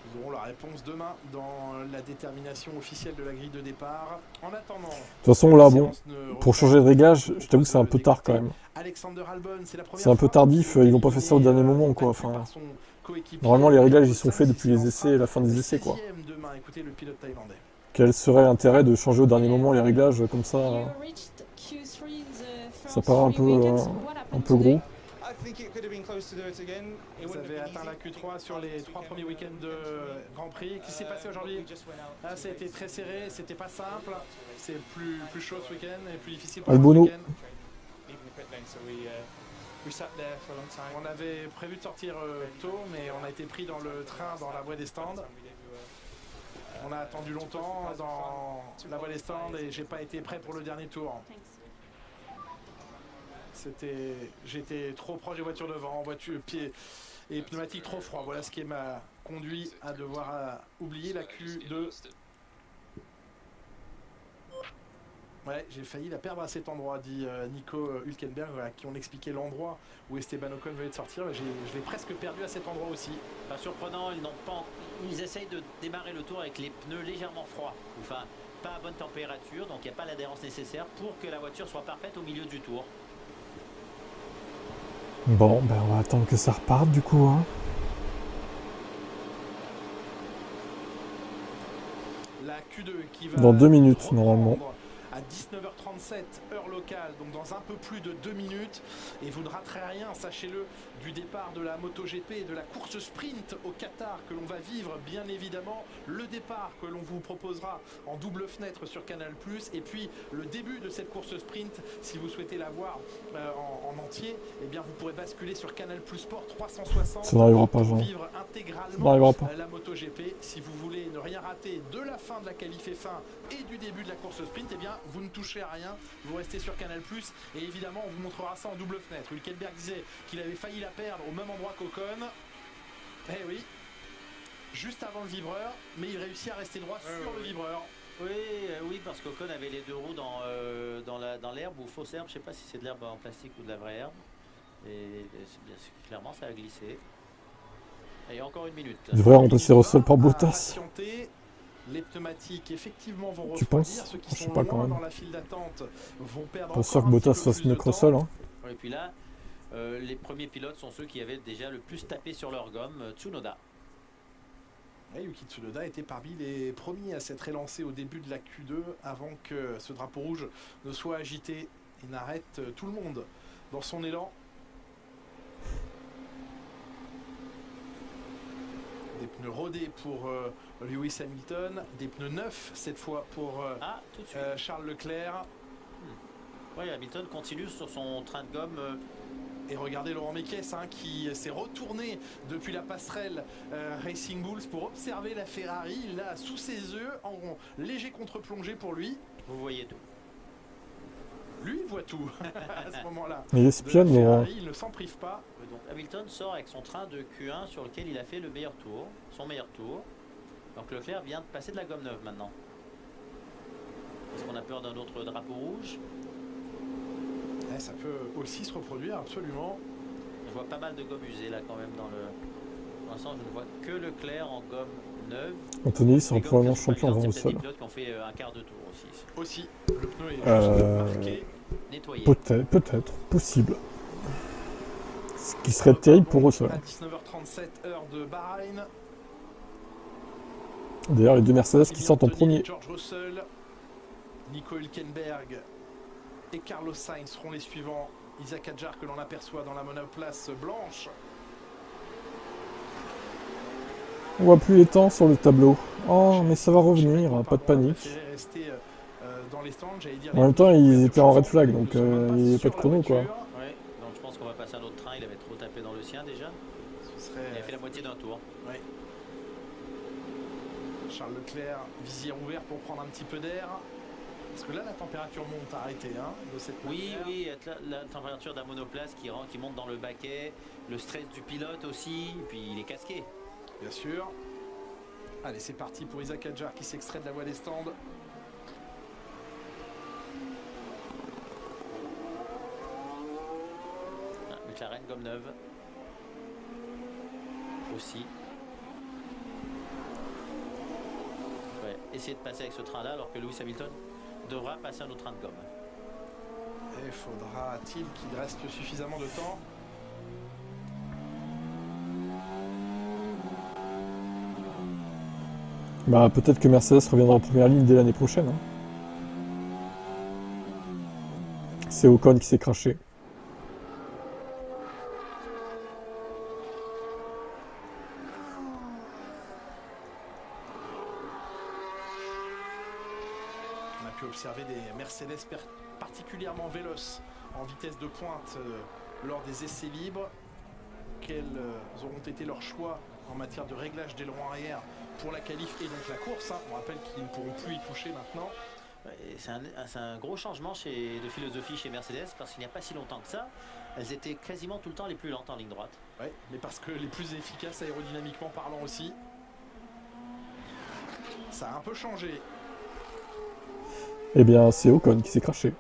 Speaker 5: Nous aurons la réponse demain dans la détermination officielle de la grille de départ. En attendant...
Speaker 1: De toute façon, là, bon, pour changer de réglage, je t'avoue que c'est un peu tard quand même. C'est un peu tardif, ils n'ont pas fait ça au dernier moment, quoi. Enfin, normalement, les réglages, ils sont faits depuis les essais et la fin des essais, quoi. Quel serait l'intérêt de changer au dernier moment les réglages comme ça? Ça paraît un peu gros.
Speaker 5: Vous avez atteint la Q3 sur les 3 premiers week-ends de Grand Prix. Qu'est-ce qui s'est passé aujourd'hui? Là, ça a été très serré, c'était pas simple. C'est plus chaud ce week-end et plus difficile pour
Speaker 1: Albonneau.
Speaker 5: ce week-end. On avait prévu de sortir tôt, mais on a été pris dans le train dans la voie des stands. On a attendu longtemps dans la voie des stands et j'ai pas été prêt pour le dernier tour. J'étais trop proche des voitures devant, pied et pneumatique trop froid. Voilà ce qui m'a conduit à devoir oublier la Q2. Ouais, j'ai failli la perdre à cet endroit, dit Nico Hülkenberg, à qui on expliquait l'endroit où Esteban Ocon venait de sortir. Je l'ai presque perdu à cet endroit aussi.
Speaker 7: Pas surprenant, ils essayent de démarrer le tour avec les pneus légèrement froids. Enfin, pas à bonne température, donc il n'y a pas l'adhérence nécessaire pour que la voiture soit parfaite au milieu du tour.
Speaker 1: Bon, ben on va attendre que ça reparte du coup. Hein.
Speaker 5: La Q2 qui va
Speaker 1: dans 2 minutes normalement.
Speaker 5: À 19h37 heure locale, donc dans un peu plus de 2 minutes, et vous ne raterez rien, sachez-le, du départ de la MotoGP et de la course sprint au Qatar que l'on va vivre bien évidemment, le départ que l'on vous proposera en double fenêtre sur Canal+, et puis le début de cette course sprint, si vous souhaitez la voir en entier, eh bien vous pourrez basculer sur Canal+ Sport 360
Speaker 1: ça n'arrivera pas,
Speaker 5: pour
Speaker 1: Jean.
Speaker 5: vivre intégralement
Speaker 1: ça n'arrivera pas.
Speaker 5: la MotoGP. Si vous voulez ne rien rater de la fin de la qualif F1 et du début de la course sprint, eh bien vous ne touchez à rien, vous restez sur Canal+, et évidemment on vous montrera ça en double fenêtre. Hülkenberg disait qu'il avait failli la perdre au même endroit qu'Ocon. Eh oui, juste avant le vibreur, mais il réussit à rester droit sur le vibreur.
Speaker 7: Oui, parce qu'Ocon avait les deux roues dans l'herbe ou fausse herbe, je sais pas si c'est de l'herbe en plastique ou de la vraie herbe. Et clairement ça a glissé. Et encore 1 minute.
Speaker 1: Il devrait remplacer Russell par Bottas.
Speaker 5: Les pneumatiques effectivement vont
Speaker 1: tu
Speaker 5: refroidir.
Speaker 1: penses?
Speaker 5: Ceux qui
Speaker 1: Je sais
Speaker 5: sont
Speaker 1: pas
Speaker 5: loin
Speaker 1: quand même.
Speaker 5: dans la file d'attente vont perdre.
Speaker 1: Pas sûr que Bottas fasse mieux que Russell. Hein.
Speaker 7: Et puis là, les premiers pilotes sont ceux qui avaient déjà le plus tapé sur leur gomme, Tsunoda.
Speaker 5: Et Yuki Tsunoda était parmi les premiers à s'être élancé au début de la Q2 avant que ce drapeau rouge ne soit agité et n'arrête tout le monde dans son élan. Des pneus rodés pour Lewis Hamilton, des pneus neufs cette fois pour Charles Leclerc.
Speaker 7: Oui, Hamilton continue sur son train de gomme.
Speaker 5: Et regardez Laurent Mekies qui s'est retourné depuis la passerelle Racing Bulls pour observer la Ferrari. Il l'a sous ses yeux en léger contre-plongée pour lui.
Speaker 7: Vous voyez tout.
Speaker 5: Lui il voit tout à ce moment-là.
Speaker 1: Il espionne, Laurent.
Speaker 5: Il ne s'en prive pas.
Speaker 7: Donc Hamilton sort avec son train de Q1 sur lequel il a fait le meilleur tour, son meilleur tour. Donc Leclerc vient de passer de la gomme neuve maintenant. Est-ce qu'on a peur d'un autre drapeau rouge?
Speaker 5: Ça peut aussi se reproduire, absolument.
Speaker 7: Je vois pas mal de gomme usée là quand même dans le... Pour l'instant je ne vois que Leclerc en gomme neuve.
Speaker 1: Anthony sera probablement champion avant Russell.
Speaker 7: Des pilotes qui ont fait un quart de tour aussi.
Speaker 5: Aussi, le pneu est juste marqué.
Speaker 7: Nettoyé.
Speaker 1: Peut-être, possible. Ce qui serait terrible pour Russell.
Speaker 5: À 19h37 heure de Bahreïn.
Speaker 1: D'ailleurs, les deux Mercedes qui sortent en premier.
Speaker 5: George Russell, Nico Hülkenberg et Carlos Sainz seront les suivants. Isaac Hadjar que l'on aperçoit dans la monoplace blanche.
Speaker 1: On voit plus les temps sur le tableau. Oh, mais ça va revenir, pas de panique. En même temps, ils étaient en red flag, donc il n'y avait pas de chrono, quoi.
Speaker 7: Ouais, donc je pense qu'on va passer un autre train. Il avait trop tapé dans le sien déjà. Il a fait la moitié d'un tour.
Speaker 5: Ouais. Charles Leclerc, visière ouverte pour prendre un petit peu d'air. Parce que là, la température monte, arrêtez, de cette manière.
Speaker 7: Oui, la température d'un monoplace qui monte dans le baquet, le stress du pilote aussi, et puis il est casqué.
Speaker 5: Bien sûr. Allez, c'est parti pour Isaac Hadjar qui s'extrait de la voie des stands.
Speaker 7: McLaren gomme neuve. Aussi. Ouais, essayer de passer avec ce train-là alors que Lewis Hamilton devra passer un autre train de gomme.
Speaker 5: Et faudra-t-il qu'il reste suffisamment de temps?
Speaker 1: Bah peut-être que Mercedes reviendra en première ligne dès l'année prochaine. Hein. C'est Ocon qui s'est craché.
Speaker 5: observé des Mercedes particulièrement véloces en vitesse de pointe lors des essais libres. Quels auront été leurs choix en matière de réglage d'aileron arrière pour la qualif et donc la course, hein. On rappelle qu'ils ne pourront plus y toucher maintenant.
Speaker 7: C'est un gros changement de philosophie chez Mercedes, parce qu'il n'y a pas si longtemps que ça, elles étaient quasiment tout le temps les plus lentes en ligne droite.
Speaker 5: Oui, mais parce que les plus efficaces aérodynamiquement parlant aussi. Ça a un peu changé.
Speaker 1: Eh bien, c'est Ocon qui s'est craché.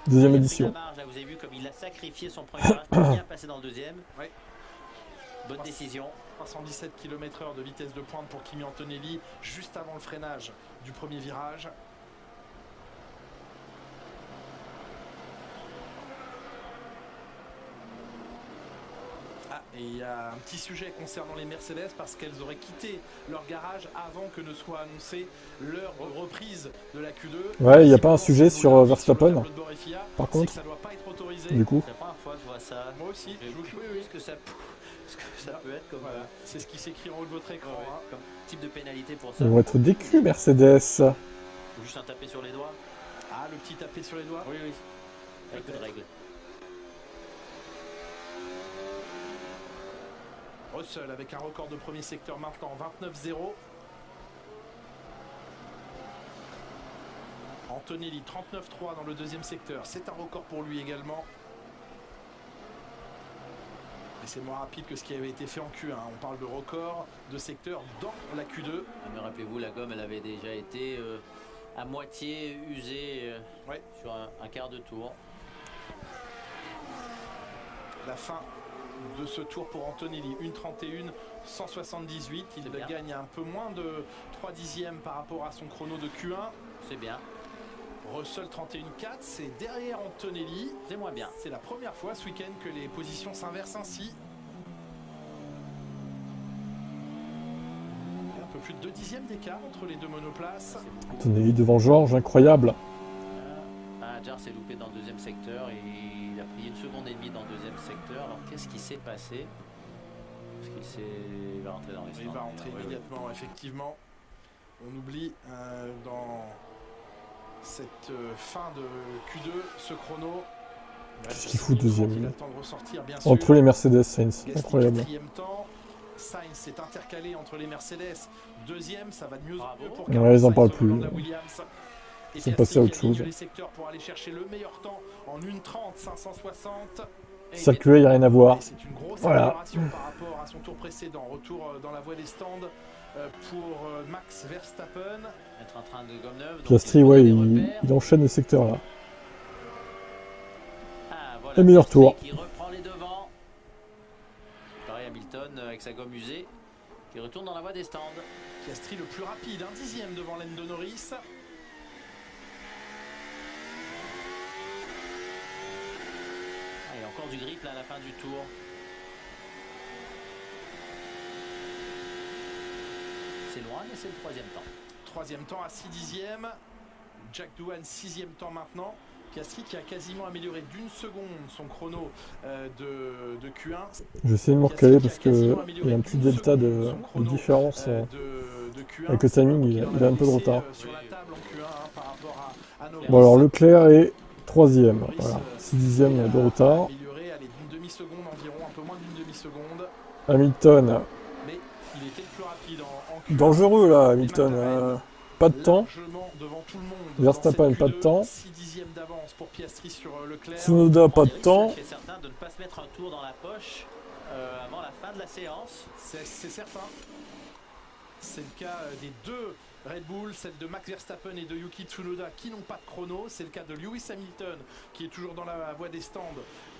Speaker 1: Deuxième édition.
Speaker 7: Marge, là, vous avez vu comme il a sacrifié son premier virage pour bien passer dans le deuxième.
Speaker 5: Oui.
Speaker 7: Bonne décision.
Speaker 5: 317 km/h de vitesse de pointe pour Kimi Antonelli, juste avant le freinage du premier virage. Ah, et il y a un petit sujet concernant les Mercedes parce qu'elles auraient quitté leur garage avant que ne soit annoncée leur reprise de la Q2.
Speaker 1: Ouais, il n'y a pas un sujet sur Verstappen, par contre,
Speaker 5: ça doit pas être autorisé.
Speaker 1: du coup.
Speaker 7: C'est la première fois que je vois ça.
Speaker 5: Moi aussi,
Speaker 7: Ce que ça peut être comme,
Speaker 5: voilà. C'est ce qui s'écrit en haut de votre écran.
Speaker 7: ouais,
Speaker 5: Hein.
Speaker 7: comme type de pénalité pour ça.
Speaker 1: Ils vont être décus, Mercedes.
Speaker 7: Ou juste un taper sur les doigts.
Speaker 5: Ah, le petit tapé sur les doigts.
Speaker 7: Oui, oui. Avec peu de règles.
Speaker 5: Russell avec un record de premier secteur maintenant, 29-0. Antonelli, 39-3 dans le deuxième secteur. C'est un record pour lui également. Et c'est moins rapide que ce qui avait été fait en Q1. On parle de record de secteur dans la Q2.
Speaker 7: Mais rappelez-vous, la gomme, elle avait déjà été à moitié usée sur un quart de tour.
Speaker 5: La fin de ce tour pour Antonelli, 1:31, 178. Il gagne un peu moins de 3 dixièmes par rapport à son chrono de Q1.
Speaker 7: C'est bien.
Speaker 5: Russell 31-4, c'est derrière Antonelli.
Speaker 7: C'est moins bien.
Speaker 5: C'est la première fois ce week-end que les positions s'inversent ainsi. Un peu plus de 2 dixièmes d'écart entre les deux monoplaces.
Speaker 1: Antonelli devant Georges, incroyable.
Speaker 7: Adjar s'est loupé dans le deuxième secteur et il a pris 1,5 secondes dans le deuxième secteur. Alors qu'est-ce qui s'est passé? Parce qu'il va rentrer dans les stands.
Speaker 5: Il va rentrer immédiatement, effectivement. On oublie dans cette fin de Q2 ce chrono.
Speaker 1: Qu'est-ce qu'il fout deuxième?
Speaker 5: Il a le temps de ressortir, bien sûr.
Speaker 1: Entre les Mercedes, Sainz, incroyable.
Speaker 5: Quatrième temps. Sainz s'est intercalé entre les Mercedes. Deuxième, ça va de mieux en mieux pour
Speaker 1: ouais, ils en parlent plus.
Speaker 5: Ils
Speaker 1: sont passés à autre chose.
Speaker 5: les secteurs pour aller chercher le meilleur temps en 1:30, 560.
Speaker 1: Circuler, il n'y a rien à voir.
Speaker 5: C'est une grosse
Speaker 1: voilà.
Speaker 5: amélioration par rapport à son tour précédent. Retour dans la voie des stands pour Max Verstappen.
Speaker 7: Être en train de gomme neuve.
Speaker 1: Piastri, ouais, il enchaîne les secteurs là.
Speaker 7: Ah, voilà,
Speaker 1: le meilleur tour.
Speaker 7: Qui reprend les devants. Pareil, Hamilton avec sa gomme usée qui retourne dans la voie des stands.
Speaker 5: Piastri le plus rapide, 1 dixième devant Lando Norris.
Speaker 7: Et encore du grip là à la fin du tour. C'est loin, mais c'est le troisième temps.
Speaker 5: Troisième temps à 6 dixièmes. Jack Doohan, 6e temps maintenant. Piastri qui a quasiment amélioré d'1 seconde son chrono de Q1.
Speaker 1: Je vais essayer de me recaler parce qu'il y a un petit delta de différence. Avec le timing, il a un peu de retard. Bon, alors Leclerc est 3e. Voilà, 6 dixièmes de retard.
Speaker 5: Amélioré, allez, d'une demi-seconde environ, un peu moins d'une demi-seconde.
Speaker 1: Hamilton.
Speaker 5: Mais il était le plus rapide en Q1.
Speaker 1: Dangereux là, Hamilton. Pas de temps.
Speaker 5: Devant tout le monde.
Speaker 1: Verstappen, pas de temps.
Speaker 5: 6 dixièmes d'avance pour Piastri sur Leclerc.
Speaker 1: Tsunoda, pas de temps.
Speaker 7: C'est certain de ne pas se mettre un tour dans la poche avant la fin de la séance.
Speaker 5: C'est certain. C'est le cas des deux Red Bull, celle de Max Verstappen et de Yuki Tsunoda qui n'ont pas de chrono. C'est le cas de Lewis Hamilton qui est toujours dans la voie des stands,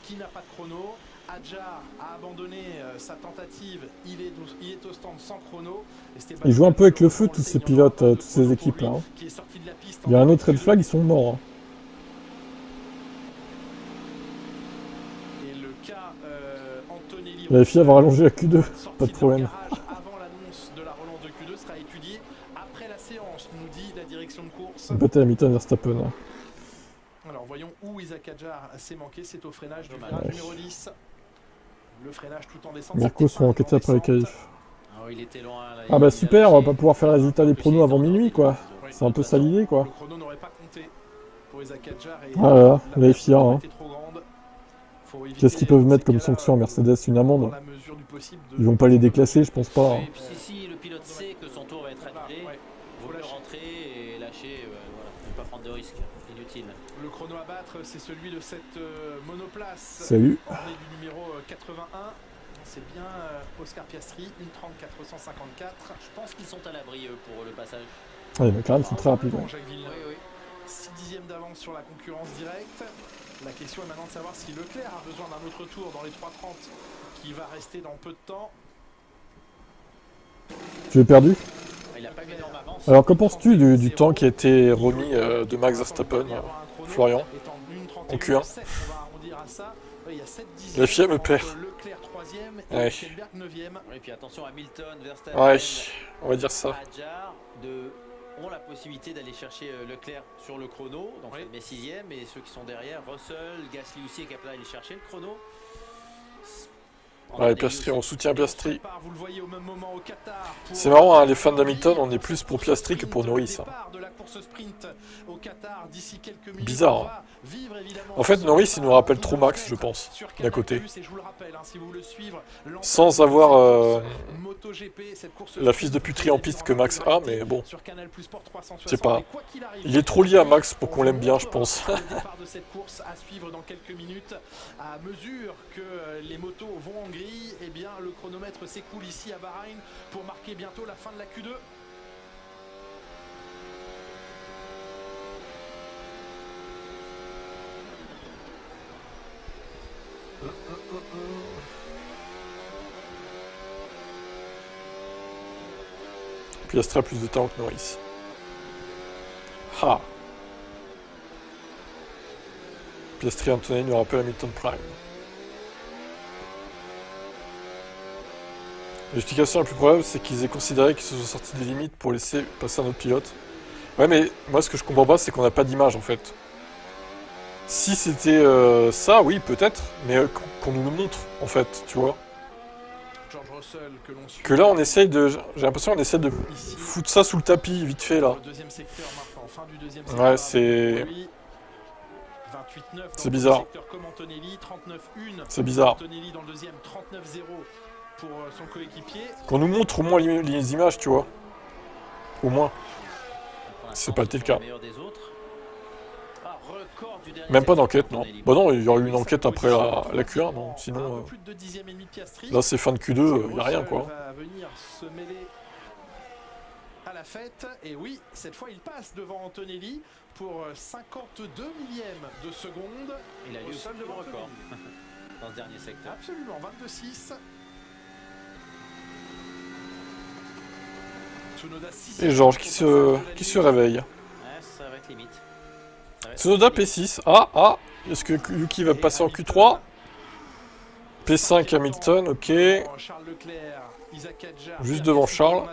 Speaker 5: qui n'a pas de chrono. Adjar a abandonné sa tentative, il est au stand sans chrono.
Speaker 1: Ils jouent un peu avec le feu, tous ces pilotes, toutes ces équipes là. Hein. Il y a un autre red flag, ils sont morts. Hein.
Speaker 5: Et le cas Antonelli,
Speaker 1: la FIA va rallonger la Q2, pas de problème.
Speaker 5: avant l'annonce de la relance de Q2 sera étudié après la séance, nous dit la direction de course.
Speaker 1: Bataille Hamilton Verstappen. Hein.
Speaker 5: Alors voyons où Isaac Adjar s'est manqué, c'est au freinage du virage numéro 10. Le freinage tout en descente.
Speaker 1: Merco sont enquêtés après les qualifs.
Speaker 7: Oh, il était loin, là,
Speaker 1: ah bah super, on va pas pouvoir faire le résultat des pronos avant minuit quoi.
Speaker 5: Oui.
Speaker 1: C'est un peu ça l'idée, quoi.
Speaker 5: Le chrono n'aurait pas compté pour Isaac Hadjar.
Speaker 1: Voilà, la FIA. Hein.
Speaker 5: Trop grande.
Speaker 1: Qu'est-ce qu'ils peuvent mettre comme sanction à Mercedes? Une amende? Ils vont pas les déclasser, je pense pas. Hein.
Speaker 7: Si le pilote sait que son tour va être annulé, il vaut mieux rentrer et lâcher, voilà, ne pas prendre de risques inutiles.
Speaker 5: Le chrono à battre, c'est celui de cette monoplace.
Speaker 1: Salut.
Speaker 5: Orné du numéro 81. C'est bien Oscar Piastri, 1:30.454.
Speaker 7: Je pense qu'ils sont à l'abri pour le passage.
Speaker 1: Ah, les McLaren sont très rapides. Ouais.
Speaker 5: Jacques Villeneuve. Oui. 6 dixièmes d'avance sur la concurrence directe. La question est maintenant de savoir si Leclerc a besoin d'un autre tour dans les 3:30 qui va rester dans peu de temps.
Speaker 1: Tu es perdu?
Speaker 7: Il a pas une énorme avance.
Speaker 1: Alors, que penses-tu du temps qui a été remis de Max Verstappen, Florian, en Q1? La FIA me perd. Ouais.
Speaker 7: Et puis attention, Hamilton, Verstappen,
Speaker 1: Ouais, on va dire ça.
Speaker 7: Hadjar ont la possibilité d'aller chercher Leclerc sur le chrono, donc il met 6ème, et ceux qui sont derrière, Russell, Gasly aussi est capable d'aller chercher le chrono.
Speaker 1: Ouais, Piastri, on soutient Piastri. C'est marrant, hein, les fans d'Hamilton, on est plus pour Piastri que pour Norris. Hein. Bizarre. Hein. En fait, Norris, il nous rappelle trop Max, je pense, d'à côté. Sans avoir la fils de puterie en piste que Max a, mais bon. Je sais pas. Il est trop lié à Max pour qu'on l'aime bien, je pense.
Speaker 5: À mesure que les motos vont en grille, eh bien le chronomètre s'écoule ici à Bahreïn pour marquer bientôt la fin de la Q2.
Speaker 1: Piastri a plus de temps que Norris. Ha! Piastri Antonelli nous rappelle Hamilton Prime. L'explication la plus probable, c'est qu'ils aient considéré qu'ils se sont sortis des limites pour laisser passer un autre pilote. Ouais, mais moi, ce que je comprends pas, c'est qu'on n'a pas d'image, en fait. Si c'était ça, oui, peut-être, mais qu'on nous le montre, en fait, tu vois. Que là, on essaye de... J'ai l'impression qu'on essaie de foutre ça sous le tapis, vite fait, là. Ouais, c'est... C'est bizarre. C'est bizarre. Qu'on nous montre au moins les images, tu vois. Au moins. C'est pas le cas. Même pas d'enquête, non. Bah non, il y aurait eu une enquête après la Q1, non. Sinon, là c'est fin de Q2, il n'y a rien, quoi.
Speaker 5: À la fête, et oui, cette fois il passe devant Antonelli pour 52 millièmes de seconde.
Speaker 7: Il a eu aussi le record dans ce dernier secteur.
Speaker 5: Absolument, 22,6.
Speaker 1: Et Georges qui se réveille.
Speaker 7: Ouais, ça va être limite.
Speaker 1: Tsunoda P6. Ah, est-ce que Yuki va passer en Q3? P5 Hamilton, ok. Juste devant Charles.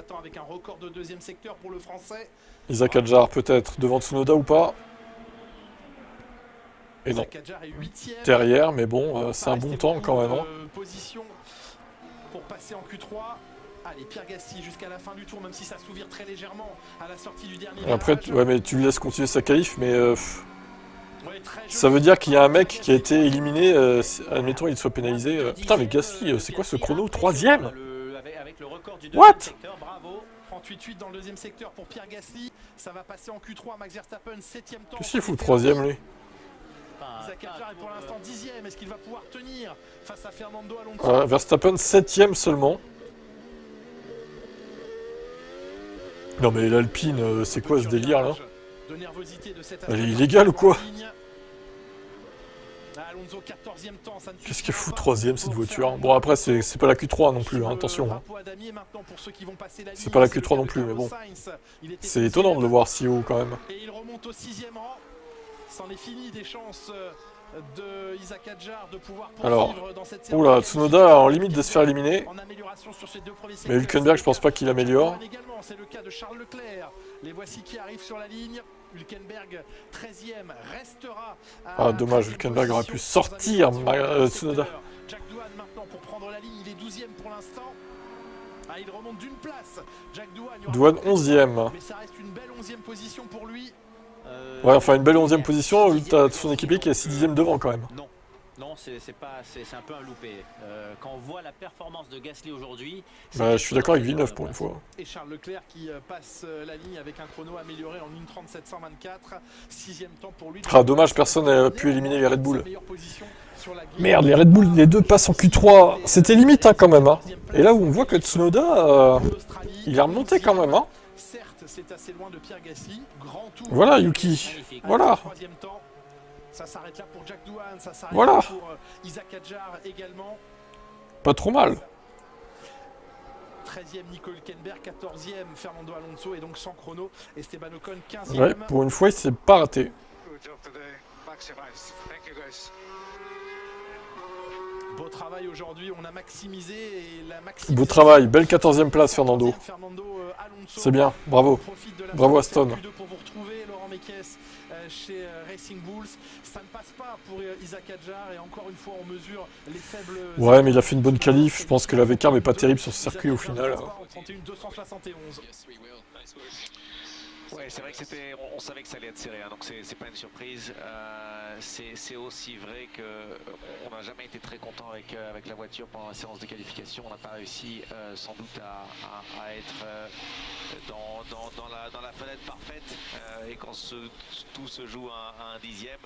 Speaker 1: Isaac Hadjar peut-être devant Tsunoda ou pas? Et non. Derrière, mais bon, c'est un bon temps quand même. Hein.
Speaker 5: Pour passer en Q3. Allez, Pierre Gasly jusqu'à la fin du tour, même si ça s'ouvre très légèrement à la sortie du dernier.
Speaker 1: Après, ouais, mais tu le laisses continuer sa qualif, mais ça veut dire qu'il y a un mec qui a été éliminé, admettons il soit pénalisé. Putain, mais Gasly, c'est quoi ce chrono? 3ème? What?
Speaker 5: 38,8 dans le deuxième secteur pour Pierre Gasly. Ça va passer en Q3, Max Verstappen 7ème temps.
Speaker 1: Qu'est-ce qu'il fout 3ème lui?
Speaker 5: Isaac Hadjar est pour l'instant 10ème. Est-ce qu'il va pouvoir tenir face à Fernando Alonso?
Speaker 1: Verstappen 7ème seulement. Non mais l'Alpine, c'est quoi ce délire là? Elle est illégale ou quoi? Qu'est-ce qu'elle fout 3ème cette voiture? Bon après c'est pas la Q3 non plus, hein, attention. Hein. C'est pas la Q3 non plus, mais bon. C'est étonnant de le voir si haut quand même.
Speaker 5: Et il remonte au 6ème rang. C'en est fini des chances de Isaac Hadjar de pouvoir poursuivre dans cette série.
Speaker 1: Oula, Tsunoda en limite de se faire éliminer. Mais Hülkenberg, je pense pas qu'il améliore.
Speaker 5: C'est le cas de Charles Leclerc. Les voici qui arrivent sur la ligne. Hülkenberg 13ème restera.
Speaker 1: Ah dommage, Hülkenberg aurait pu sortir Tsunoda.
Speaker 5: Jack Doohan maintenant pour prendre la ligne, il est 12ème pour l'instant. Ah, il remonte d'une place. Jack
Speaker 1: Douane 11e.
Speaker 5: Mais ça reste une belle 11e position pour lui.
Speaker 1: Ouais, enfin une belle 11e position, t'as son équipier qui est 6e devant quand même.
Speaker 7: Non, c'est un peu un loupé. Quand on voit la performance de Gasly aujourd'hui...
Speaker 1: Bah, je suis d'accord avec Villeneuve pour une fois.
Speaker 5: Et Charles Leclerc qui passe la ligne avec un chrono amélioré en 1:37.124. 6e temps pour lui.
Speaker 1: Ah, dommage, personne n'a pu éliminer les Red Bull. Merde, les Red Bull, les deux passent en Q3. C'était limite hein, quand même. Hein. Et là où on voit que Tsunoda, il est remonté quand même. Hein.
Speaker 5: Certes, c'est assez loin de Pierre Gasly. Grand tour.
Speaker 1: Voilà, Yuki. Voilà.
Speaker 5: Ça s'arrête là pour Jack Doohan, ça s'arrête
Speaker 1: voilà.
Speaker 5: là pour Isaac Hadjar également.
Speaker 1: Pas trop mal.
Speaker 5: 13e Nico Hülkenberg, 14e Fernando Alonso et donc sans chrono Esteban Ocon 15e.
Speaker 1: Ouais, pour une fois il s'est pas raté.
Speaker 5: Beau travail aujourd'hui, on a maximisé et la
Speaker 1: Beau travail, belle 14e place Fernando. C'est bien, bravo. Bravo Aston.
Speaker 5: Pour vous retrouver Laurent Mekies chez Racing Bulls, ça ne passe pas pour Isaac Hadjar et encore une fois on mesure les faibles.
Speaker 1: Ouais, mais il a fait une bonne qualif, je pense que la VCAR n'est pas terrible sur ce circuit au final.
Speaker 5: 31-271.
Speaker 8: Ouais, c'est vrai que on savait que ça allait être serré, hein, donc c'est pas une surprise. C'est aussi vrai qu'on n'a jamais été très content avec la voiture pendant la séance de qualification. On n'a pas réussi sans doute à être dans la fenêtre parfaite et quand tout se joue à un dixième.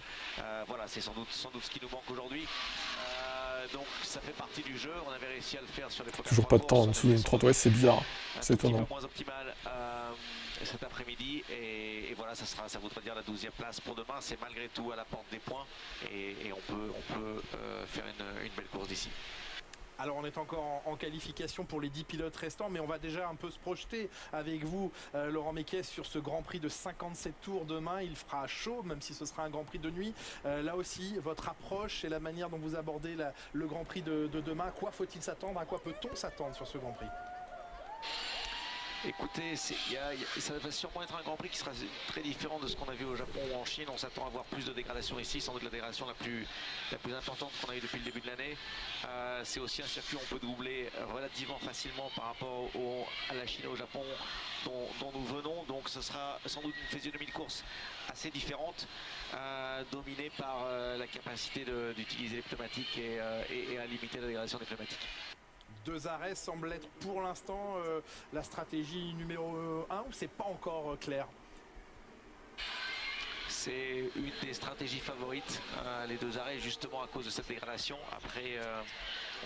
Speaker 8: Voilà, c'est sans doute ce qui nous manque aujourd'hui. Donc ça fait partie du jeu. On avait réussi à le faire sur les premières
Speaker 1: toujours pas de temps en dessous d'une 30, ouais, c'est bizarre. C'est étonnant.
Speaker 8: Moins optimal cet après-midi et voilà, ça voudrait dire la 12e place pour demain. C'est malgré tout à la porte des points et on peut faire une belle course d'ici.
Speaker 5: Alors on est encore en qualification pour les 10 pilotes restants, mais on va déjà un peu se projeter avec vous, Laurent Mekies, sur ce Grand Prix de 57 tours demain. Il fera chaud, même si ce sera un Grand Prix de nuit. Là aussi, votre approche et la manière dont vous abordez le Grand Prix de demain, à quoi faut-il s'attendre, à quoi peut-on s'attendre sur ce Grand Prix ?
Speaker 8: Écoutez, ça va sûrement être un Grand Prix qui sera très différent de ce qu'on a vu au Japon ou en Chine. On s'attend à voir plus de dégradation ici, sans doute la dégradation la plus importante qu'on a eu depuis le début de l'année. C'est aussi un circuit où on peut doubler relativement facilement par rapport à la Chine et au Japon dont nous venons. Donc ce sera sans doute une physionomie de course assez différente, dominée par la capacité d'utiliser les pneumatiques et à limiter la dégradation des pneumatiques.
Speaker 5: 2 arrêts semble être pour l'instant la stratégie numéro 1 ou c'est pas encore clair?
Speaker 8: C'est une des stratégies favorites, les 2 arrêts, justement à cause de cette dégradation. Après,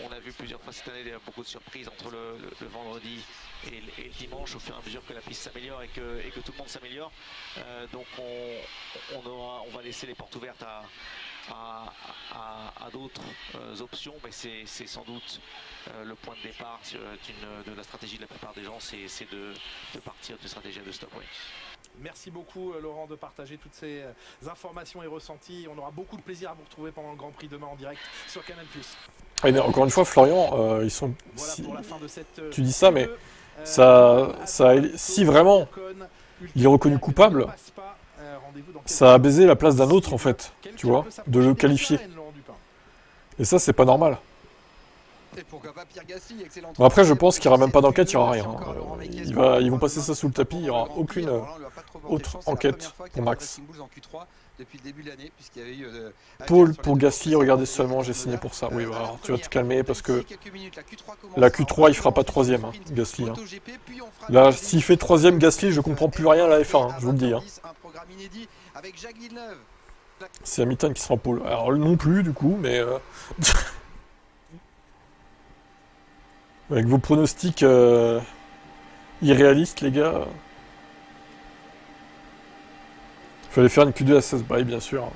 Speaker 8: on a vu plusieurs fois cette année beaucoup de surprises entre le vendredi et le dimanche, au fur et à mesure que la piste s'améliore et que tout le monde s'améliore. Donc on va laisser les portes ouvertes à d'autres options, mais c'est sans doute le point de départ de la stratégie de la plupart des gens, c'est de partir de stratégie de stop. Oui.
Speaker 5: Merci beaucoup Laurent de partager toutes ces informations et ressentis. On aura beaucoup de plaisir à vous retrouver pendant le Grand Prix demain en direct sur Canal+.
Speaker 1: Ah, mais encore une fois, Florian, ils sont.
Speaker 5: Voilà pour la fin de cette,
Speaker 1: tu dis ça, mais si vraiment il est reconnu coupable, ça a baisé la place d'un autre en fait, tu vois, de le qualifier. Et ça, c'est pas normal.
Speaker 4: Et pourquoi pas Pierre Gasly, excellent.
Speaker 1: Bon, après, je pense qu'il n'y aura même pas d'enquête, il n'y aura rien. Ils vont passer ça sous le tapis, il n'y aura aucune autre enquête pour Max.
Speaker 4: Depuis le début de l'année, puisqu'il y avait eu
Speaker 1: Paul pour Gasly, regardez seulement, j'ai signé pour ça. Oui, voilà, tu vas te calmer parce que la Q3, il fera pas 3ème, hein, Gasly. Hein. Là, s'il fait 3ème Gasly, je comprends plus rien à la F1, hein, je vous le dis. Hein. C'est Hamilton qui sera en pole. Alors, non plus, du coup, mais... avec vos pronostics irréalistes, les gars... Il fallait faire une Q2 à 16 by, bien sûr.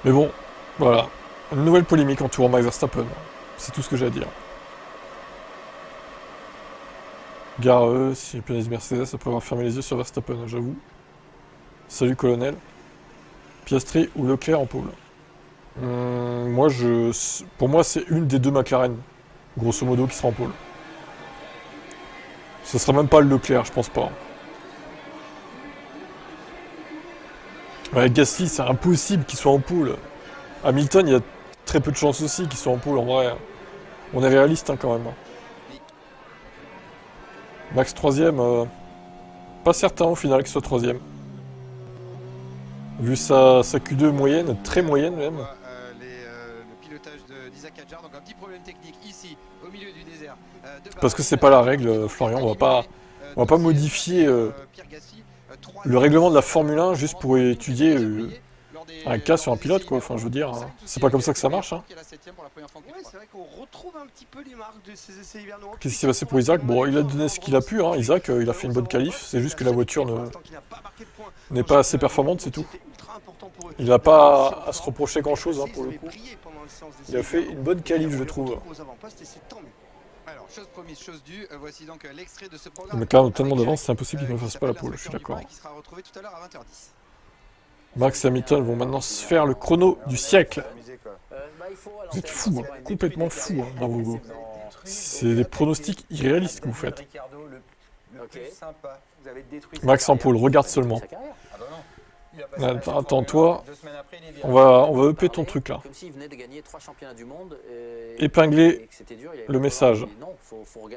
Speaker 1: Mais bon, voilà. Une nouvelle polémique entourant Max Verstappen. C'est tout ce que j'ai à dire. Gare si j'ai pénalisé Mercedes après avoir fermé les yeux sur Verstappen, j'avoue. Salut colonel. Piastri ou Leclerc en pole. Pour moi, c'est une des 2 McLaren, grosso modo, qui sera en pole. Ce sera même pas le Leclerc, je pense pas. Ouais, Gasly, c'est impossible qu'il soit en pole. Hamilton, il y a très peu de chances aussi qu'ils soient en pôle en vrai. On est réaliste hein, quand même. Max 3ème, pas certain au final qu'il soit 3ème. Vu sa Q2 moyenne, très moyenne même.
Speaker 4: Le pilotage d'Isaac Hadjar, donc un petit problème technique ici, au milieu du désert.
Speaker 1: Parce que c'est pas la règle, Florian, on va pas modifier le règlement de la Formule 1 juste pour étudier un cas sur un pilote, quoi. Enfin, je veux dire, c'est pas comme ça que ça marche. Hein.
Speaker 9: Ouais, c'est vrai qu'on retrouve un petit peu les marques de ces essais hivernaux.
Speaker 1: Qu'est-ce qui s'est passé pour Isaac? Bon, il a donné ce qu'il a pu, hein. Isaac, il a fait une bonne qualif, c'est juste que la voiture n'est pas assez performante, c'est tout. Il n'a pas à se reprocher grand-chose, hein, pour le coup. Il a fait une bonne qualif, je trouve.
Speaker 4: Alors, chose promise, chose due, voici donc l'extrait de ce programme.
Speaker 1: Mais quand même tellement d'avance, c'est impossible qu'il ne fasse pas la pole, je suis d'accord.
Speaker 4: Qui sera retrouvé tout à l'heure à 20h10.
Speaker 1: Max et Hamilton vont maintenant se faire le chrono du siècle. Vous êtes fous, hein, complètement fous hein, dans vos... C'est des pronostics irréalistes que vous faites. Max en pôle, regarde seulement. Attends, toi, on va upper ton truc là. Épingler le message.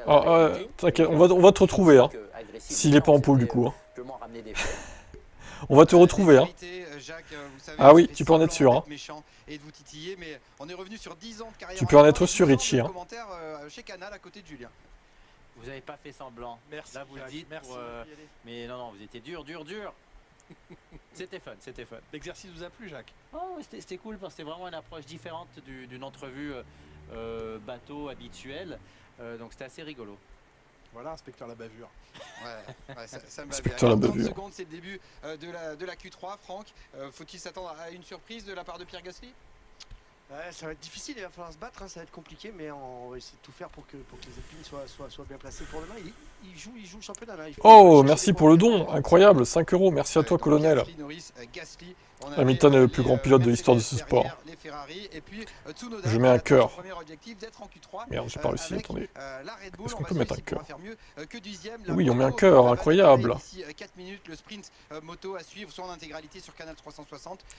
Speaker 1: Ah, t'inquiète, on va te retrouver, hein, s'il n'est pas en pôle du coup. Hein. On va te retrouver, hein. Ah oui, tu peux en être sûr, hein. Tu peux en être sûr, Richie, hein.
Speaker 7: Vous n'avez pas fait semblant.
Speaker 5: Merci,
Speaker 7: là, vous le dites. Mais non, vous étiez dur. C'était fun.
Speaker 5: L'exercice vous a plu, Jacques?
Speaker 7: Oh, c'était cool parce que c'était vraiment une approche différente d'une entrevue bateau habituelle. Donc c'était assez rigolo.
Speaker 5: Voilà, inspecteur la bavure.
Speaker 4: Ouais, ça me va
Speaker 1: inspecteur
Speaker 4: bien.
Speaker 1: la bavure.
Speaker 4: 30 secondes, c'est le début de la Q3. Franck, faut-il s'attendre à une surprise de la part de Pierre Gasly?
Speaker 9: Ouais, ça va être difficile, il va falloir se battre, hein, ça va être compliqué, mais on va essayer de tout faire pour que les Alpines soient bien placés pour demain. Il joue le championnat là.
Speaker 1: Oh, merci pour le don, incroyable, 5 €, merci à toi, colonel. Hamilton est le plus grand pilote de l'histoire de ce sport. Je mets un cœur. Merde, j'ai pas réussi, attendez. Est-ce qu'on peut mettre un cœur? Oui, on met un cœur, incroyable.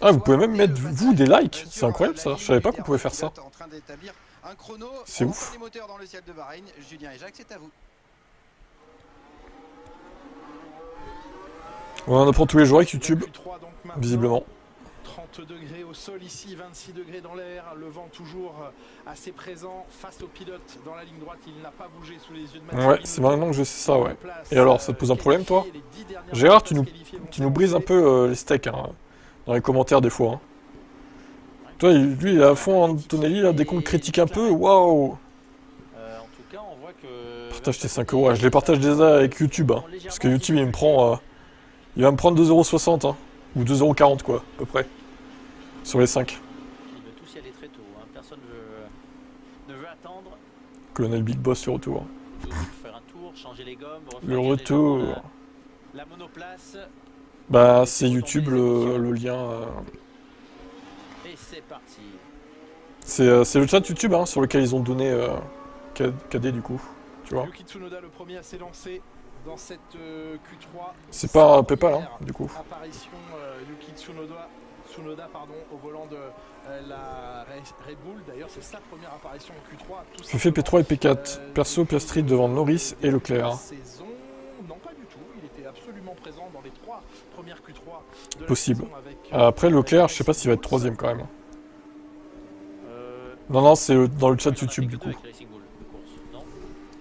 Speaker 1: Ah, vous pouvez même mettre, vous, des likes, c'est incroyable ça, je savais pas qu'on pouvait faire ça. C'est ouf. On en apprend tous les jours avec YouTube, visiblement.
Speaker 5: 30 degrés au sol ici, 26 degrés dans l'air, le vent toujours assez présent face au pilote dans la ligne droite, il n'a pas bougé sous les yeux de Mathieu.
Speaker 1: Ouais, c'est maintenant que je sais ça, ouais. Et alors, ça te pose un problème, toi? Gérard, tu nous brises un peu les steaks, hein, dans les commentaires des fois. Hein. Toi, lui, il est à fond Antonelli, là, dès qu'on le critique un peu, waouh! Partage tes 5 €, je les partage déjà avec YouTube, hein, parce que YouTube, il me prend... il va me prendre 2,60 €, hein, ou 2,40 € quoi, à peu près, sur les 5.
Speaker 7: Il veut tous y aller très tôt, hein. Personne ne veut attendre.
Speaker 1: Colonel Big Boss sur retour.
Speaker 7: Faire un tour, changer les gommes,
Speaker 1: le retour.
Speaker 7: La monoplace.
Speaker 1: Bah, c'est YouTube le lien.
Speaker 7: Et c'est parti.
Speaker 1: C'est le chat YouTube hein, sur lequel ils ont donné KD du coup, tu vois.
Speaker 5: Yuki Tsunoda le premier à s'élancer dans cette Q3.
Speaker 1: C'est pas un PayPal hein, du coup.
Speaker 5: Apparition Yuki Tsunoda pardon, au volant de la Red Bull. D'ailleurs, c'est sa première apparition en Q3.
Speaker 1: Ça fait P3 et P4. Perso, Piastri devant Norris et Leclerc.
Speaker 5: Non, pas du tout. Il était absolument présent dans les 3 premières Q3 de
Speaker 1: possible.
Speaker 5: Avec,
Speaker 1: après Leclerc, je sais pas s'il va être 3ème quand même. Non, c'est dans le chat YouTube du coup.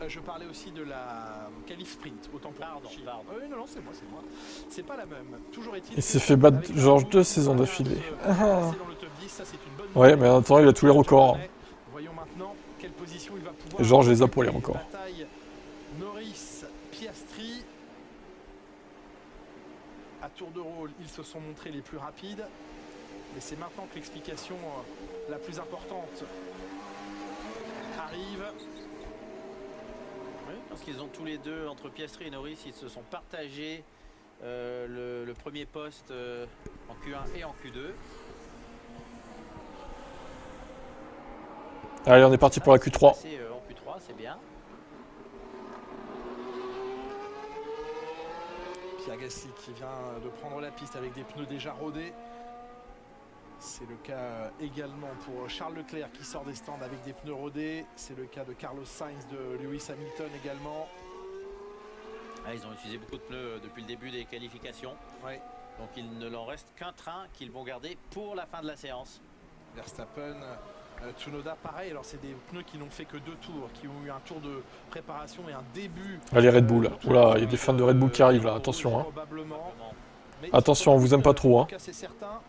Speaker 5: Je parlais aussi de la qualif sprint, autant pour
Speaker 7: pardon.
Speaker 5: Non, c'est moi. C'est pas la même. Toujours est-il.
Speaker 1: Il s'est fait battre Georges 2 saisons d'affilée. Ouais, mais attends, il a tous les records.
Speaker 5: Voyons maintenant quelle position il va pouvoir.
Speaker 1: Et Georges les a pour les records.
Speaker 5: Norris, Piastri. À tour de rôle, ils se sont montrés les plus rapides. Et c'est maintenant que l'explication la plus importante arrive.
Speaker 7: Oui, parce qu'ils ont tous les deux, entre Piastri et Norris, ils se sont partagés le premier poste en Q1 et en Q2.
Speaker 1: Allez, on est parti pour la Q3.
Speaker 7: En Q3, c'est bien.
Speaker 5: Pierre Gasly qui vient de prendre la piste avec des pneus déjà rodés. C'est le cas également pour Charles Leclerc qui sort des stands avec des pneus rodés. C'est le cas de Carlos Sainz, de Lewis Hamilton également.
Speaker 7: Ah, ils ont utilisé beaucoup de pneus depuis le début des qualifications.
Speaker 5: Ouais.
Speaker 7: Donc il ne leur reste qu'un train qu'ils vont garder pour la fin de la séance.
Speaker 5: Verstappen, Tsunoda, pareil. Alors c'est des pneus qui n'ont fait que 2 tours, qui ont eu un tour de préparation et un début.
Speaker 1: Allez Red Bull. Oula, il y a des fans de Red Bull qui arrivent là, attention. Hein. Attention, on vous aime pas trop. Hein.
Speaker 5: C'est certain.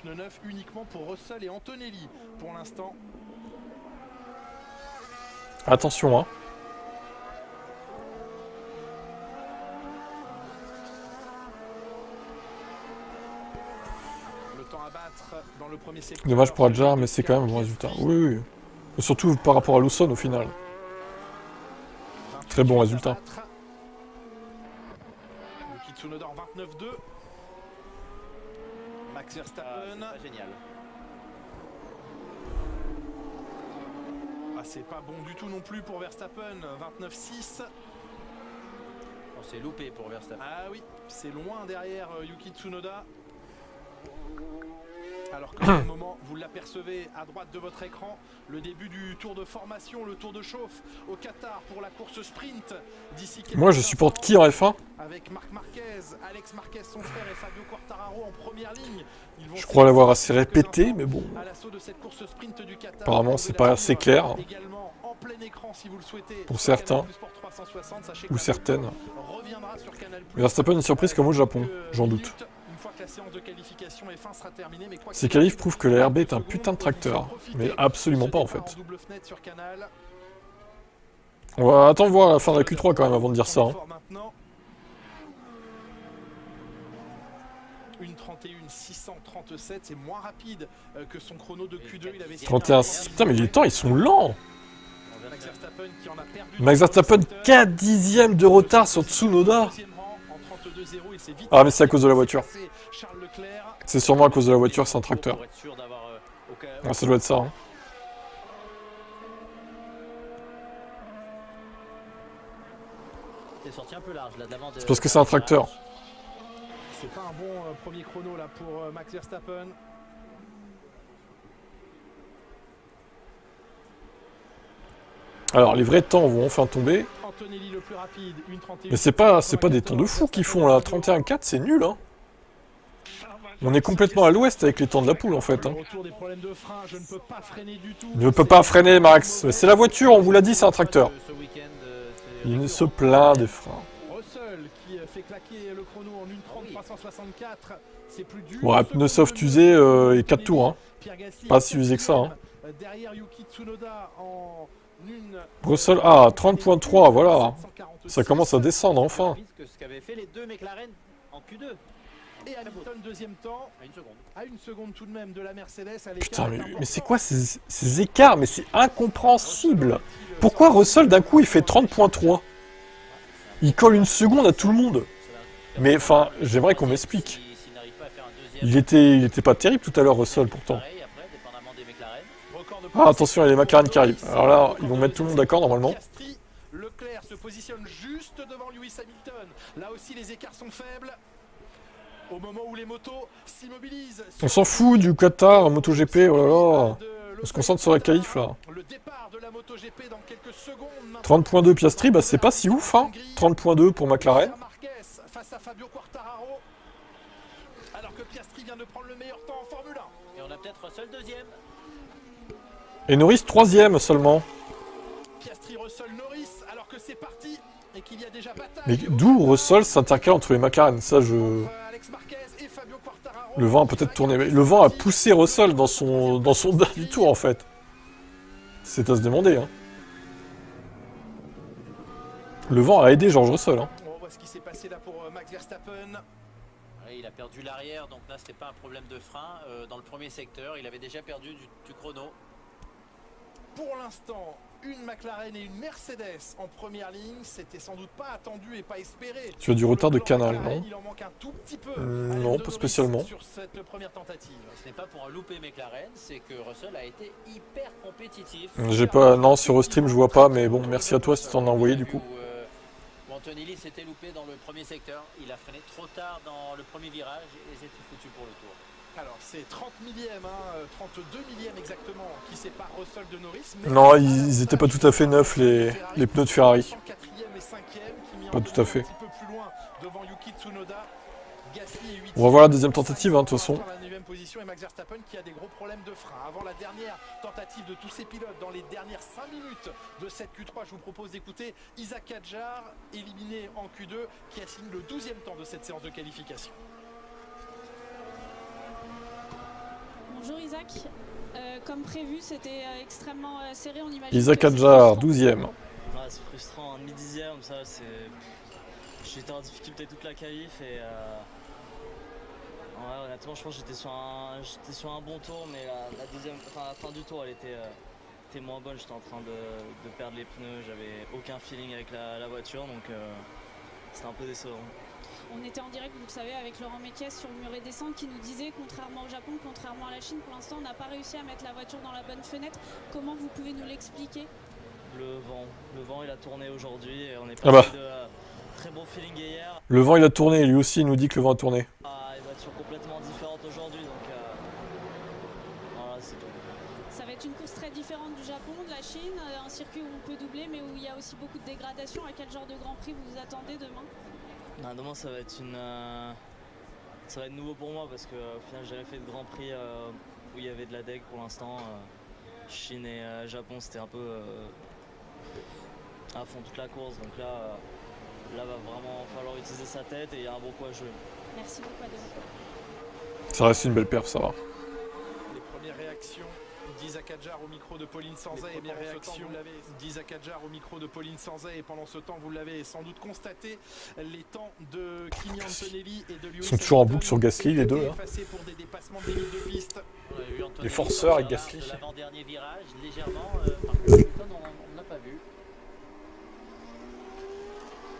Speaker 5: Pneu neuf uniquement pour Russell et Antonelli pour l'instant.
Speaker 1: Attention. Hein.
Speaker 5: Dans le premier secteur.
Speaker 1: Dommage pour Adjar, mais c'est quand même un bon résultat. Oui, oui. Et surtout par rapport à Lawson au final. Très bon résultat.
Speaker 5: Yuki Tsunoda en 29-2. Max Verstappen.
Speaker 7: Génial.
Speaker 5: Ah, c'est pas bon du tout non plus pour Verstappen. 29-6.
Speaker 7: On s'est loupé pour Verstappen.
Speaker 5: Ah oui, c'est loin derrière Yuki Tsunoda. Alors qu'en ce moment, vous l'apercevez à droite de votre écran, le début du tour de formation, le tour de chauffe au Qatar pour la course sprint.
Speaker 1: Moi, je supporte qui en F1?
Speaker 5: Avec Marc Marquez, Alex Marquez, son frère, et Fabio Quartararo en première ligne.
Speaker 1: Je crois l'avoir assez répété, mais bon. Apparemment, c'est pas assez clair. Pour certains. Ou certaines. Verstappen est surprise comme au Japon, j'en doute. Ces qualifs prouvent que la RB est un putain de tracteur, mais absolument pas en fait. On va attendre voir la fin de la Q3 quand même avant de dire ça. Hein.
Speaker 5: Une 31.637, c'est moins rapide que son chrono de Q2. Il avait
Speaker 1: 31. Putain, mais les temps ils sont lents. Max Verstappen 4 dixièmes de retard sur Tsunoda. Ah, mais c'est à cause de la voiture. C'est sûrement à cause de la voiture, c'est un tracteur. Ah, ça doit être ça. Hein. C'est parce que c'est un tracteur.
Speaker 5: C'est pas un bon premier chrono là pour Max Verstappen.
Speaker 1: Alors les vrais temps vont enfin tomber. Mais c'est pas des temps de fou qu'ils font là. 31-4 c'est nul hein. On est complètement à l'ouest avec les temps de la poule en fait. Hein. Je ne peux pas freiner Max. C'est la voiture, on vous l'a dit, c'est un tracteur. Il se plaint des freins. Ouais, pneu soft usé et 4 tours. Hein. Pas si usé que ça. Hein. Russell, ah, 30.3, voilà. Ça commence à descendre enfin.
Speaker 5: Et Hamilton, deuxième temps, à une seconde tout de même de la Mercedes.
Speaker 1: Putain, mais c'est quoi ces écarts? Mais c'est incompréhensible. Pourquoi Russell, d'un coup, il fait 30.3? Il colle une seconde à tout le monde. Mais, enfin, j'aimerais qu'on m'explique. Il était pas terrible tout à l'heure, Russell, pourtant. Ah, attention, il y a les McLaren qui arrivent. Alors là, ils vont mettre tout le monde d'accord, normalement.
Speaker 5: Leclerc se positionne juste devant Lewis Hamilton. Là aussi, les écarts sont faibles. Au moment où les motos s'immobilisent.
Speaker 1: On s'en fout du Qatar, MotoGP, oh là là. On se concentre sur la qualif là. 30.2 Piastri, bah c'est pas si ouf hein. 30.2 pour McLaren.
Speaker 5: Face à Fabio Quartararo. Alors que Piastri vient de prendre le meilleur temps en Formule 1.
Speaker 7: Et on a peut-être Russell deuxième.
Speaker 1: Et Norris troisième seulement.
Speaker 5: Piastri, Russell, Norris, alors que c'est parti et qu'il y a déjà bataille.
Speaker 1: Mais d'où Russell s'intercale entre les McLaren? Ça je... Le vent a peut-être tourné. Le vent a poussé Russell dans son dernier tour en fait. C'est à se demander. Hein. Le vent a aidé George Russell. Hein.
Speaker 5: On voit ce qui s'est passé là pour Max Verstappen.
Speaker 7: Il a perdu l'arrière, donc là c'était pas un problème de frein. Dans le premier secteur, il avait déjà perdu du chrono.
Speaker 5: Pour l'instant, une McLaren et une Mercedes en première ligne, c'était sans doute pas attendu et pas espéré.
Speaker 1: Tu as du retard de canal, non?
Speaker 5: Il en manque un tout petit peu.
Speaker 1: Non, pas spécialement.
Speaker 5: Sur cette première tentative.
Speaker 7: Ce n'est pas pour un loupé McLaren, c'est que Russell a été hyper compétitif.
Speaker 1: J'ai pas, non, sur Stream je vois pas, mais bon, merci à toi si t'en as envoyé du coup.
Speaker 7: Antonelli s'était loupé dans le premier secteur, il a freiné trop tard dans le premier virage et c'était foutu pour le tour.
Speaker 5: Alors c'est 30 millièmes, 32 millièmes exactement qui séparent Russell de Norris.
Speaker 1: Non, ils étaient pas tout à fait neufs les pneus de Ferrari.
Speaker 5: 4e et 5e,
Speaker 1: Pas tout à fait.
Speaker 5: un petit peu plus loin devant Yuki Tsunoda. Gasly est 8e.
Speaker 1: On va voir la deuxième tentative, de toute façon.
Speaker 5: La 9e position et Max Verstappen qui a des gros problèmes de frein. Avant la dernière tentative de tous ces pilotes dans les dernières 5 minutes de cette Q3, je vous propose d'écouter Isaac Hadjar, éliminé en Q2, qui a signé le 12e temps de cette séance de qualification.
Speaker 12: Bonjour Isaac, comme prévu c'était extrêmement serré, on imagine.
Speaker 1: Isaac Hadjar, 12e.
Speaker 13: Ouais, c'est frustrant, un demi-dixième, ça c'est... J'étais en difficulté toute la qualif et... Ouais, honnêtement je pense que j'étais sur un bon tour, mais la fin du tour elle était moins bonne, j'étais en train de perdre les pneus, j'avais aucun feeling avec la voiture, donc c'était un peu décevant.
Speaker 12: On était en direct, vous le savez, avec Laurent Mekies sur le muret descente qui nous disait, contrairement au Japon, contrairement à la Chine, pour l'instant on n'a pas réussi à mettre la voiture dans la bonne fenêtre. Comment vous pouvez nous l'expliquer?
Speaker 13: Le vent il a tourné aujourd'hui et on est passé de très bon feeling hier.
Speaker 1: Le vent il a tourné, lui aussi il nous dit que le vent a tourné.
Speaker 13: Une voiture complètement différente aujourd'hui, donc voilà, c'est tout.
Speaker 12: Ça va être une course très différente du Japon, de la Chine, un circuit où on peut doubler mais où il y a aussi beaucoup de dégradation. À quel genre de Grand Prix vous vous attendez demain?
Speaker 13: Demain ça va être nouveau pour moi parce que au final j'avais fait de Grand Prix où il y avait de la dég pour l'instant. Chine et Japon c'était un peu à fond toute la course, donc là va vraiment falloir utiliser sa tête et il y a un bon coup à jouer.
Speaker 12: Merci beaucoup à demain.
Speaker 1: Ça reste une belle perf, ça va.
Speaker 5: Les premières réactions d'Isaac Hadjar au micro de Pauline Sanzet, et premières réactions d'Isaac Hadjar au micro de Pauline Sanzet, et pendant ce temps vous l'avez sans doute constaté, les temps de Kimi Antonelli et de Lewis
Speaker 1: Ils sont toujours en boucle sur Gasly les deux là.
Speaker 5: Pour des dépassements des lignes de piste.
Speaker 1: Les forceurs avec Gasly.
Speaker 7: L'avant-dernier virage, légèrement, par contre Hamilton on n'a pas vu.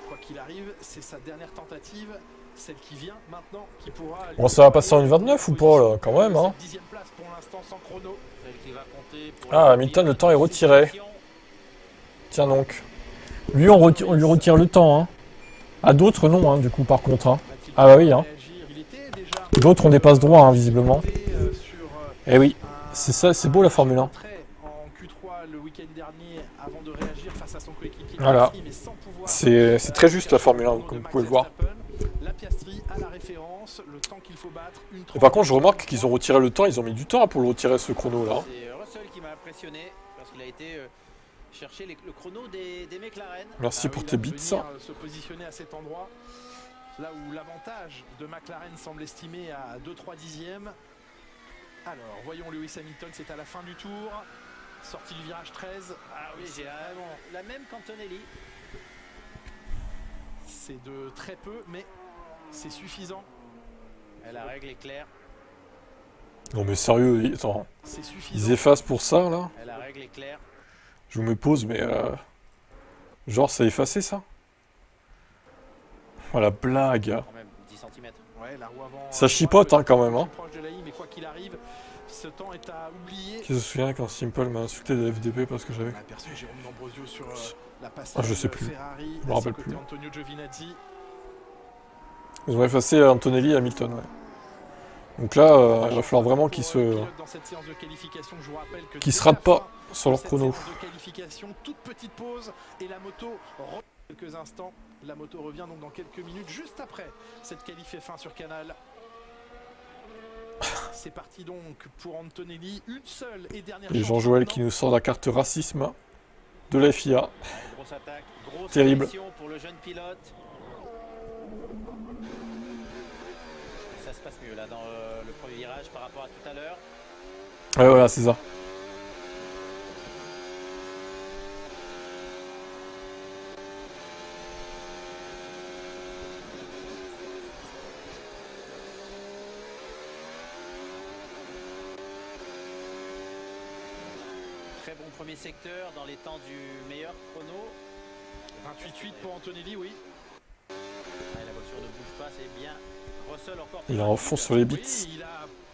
Speaker 5: Quoi qu'il arrive, c'est sa dernière tentative, celle qui vient maintenant, qui pourra...
Speaker 1: Bon, ça va passer en une 29 ou pas là, quand même hein.
Speaker 5: 10e place pour l'instant sans chrono.
Speaker 1: Ah, Hamilton, le temps est retiré. Tiens donc. Lui, on lui retire le temps hein. À d'autres non hein, du coup par contre hein. Ah bah oui hein. D'autres on dépasse droit hein, visiblement. Eh oui, c'est ça, c'est beau la Formule 1. Voilà. C'est très juste la Formule 1, comme vous pouvez le voir. Et par contre, je remarque qu'ils ont retiré le temps, ils ont mis du temps pour le retirer ce chrono là.
Speaker 7: C'est Russell qui m'a impressionné parce qu'il a été chercher le chrono des McLaren.
Speaker 1: Merci pour tes bits.
Speaker 5: Se positionner à cet endroit, là où l'avantage de McLaren semble estimé à 2-3 dixièmes. Alors, voyons Lewis Hamilton, c'est à la fin du tour. Sortie du virage 13. Ah oui, c'est vraiment
Speaker 7: la même qu'Antonelli.
Speaker 5: C'est de très peu, mais c'est suffisant.
Speaker 7: La règle est claire.
Speaker 1: Non mais sérieux, attends. Ils effacent pour ça là.
Speaker 7: La règle est claire.
Speaker 1: Je me pose, mais genre ça a effacé ça. Oh la blague.
Speaker 7: Quand même 10 cm.
Speaker 5: Ouais, la roue avant,
Speaker 1: ça chipote hein, quand même hein.
Speaker 5: Proche de la ligne, mais quoi qu'il arrive, ce temps est à oublier.
Speaker 1: Qui se souvient quand Simple m'a insulté de FDP parce que j'avais...
Speaker 5: On a aperçu Jérôme D'Ambrosio sur la passage
Speaker 1: je sais plus.
Speaker 5: Ferrari,
Speaker 1: je me rappelle plus.
Speaker 5: Antonio Giovinazzi.
Speaker 1: Ils ont effacé Antonelli et Hamilton, ouais. Donc là, il va falloir vraiment qu'ils se ratent pas sur leur chrono.
Speaker 5: Toute petite pause et la moto quelques instants. La moto revient donc dans quelques minutes, juste après cette qualif F1 sur Canal. C'est parti donc pour Antonelli, une seule et dernière chance.
Speaker 1: Et Jean-Joël qui nous sort la carte racisme de la FIA.
Speaker 7: Grosse attaque, grosse
Speaker 1: terrible
Speaker 7: pour le jeune pilote. Ça se passe mieux là dans le premier virage par rapport à tout à l'heure.
Speaker 1: Ouais voilà, c'est ça.
Speaker 7: Très bon premier secteur dans les temps du meilleur chrono.
Speaker 5: 28-8 pour Antonelli, oui.
Speaker 7: La voiture ne bouge pas, c'est bien. Russell encore.
Speaker 1: Il est en fond sur les bits.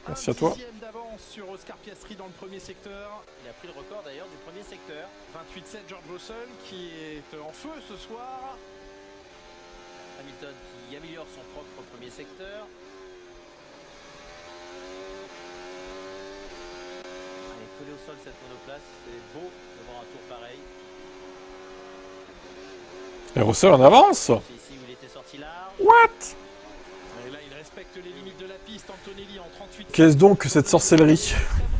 Speaker 1: Merci à toi.
Speaker 5: D'avance sur Oscar Piastri dans le premier secteur.
Speaker 7: Il a pris le record d'ailleurs du premier secteur.
Speaker 5: 28-7 George Russell qui est en feu ce soir.
Speaker 7: Hamilton qui améliore son propre premier secteur. collé au sol cette monoplace. C'est beau de voir un tour pareil.
Speaker 1: Et Russell en avance.
Speaker 7: C'est ici où il était sorti large.
Speaker 1: What?
Speaker 5: Et là, il respecte les limites de la piste. Antonelli en 38.
Speaker 1: Qu'est-ce donc que cette sorcellerie?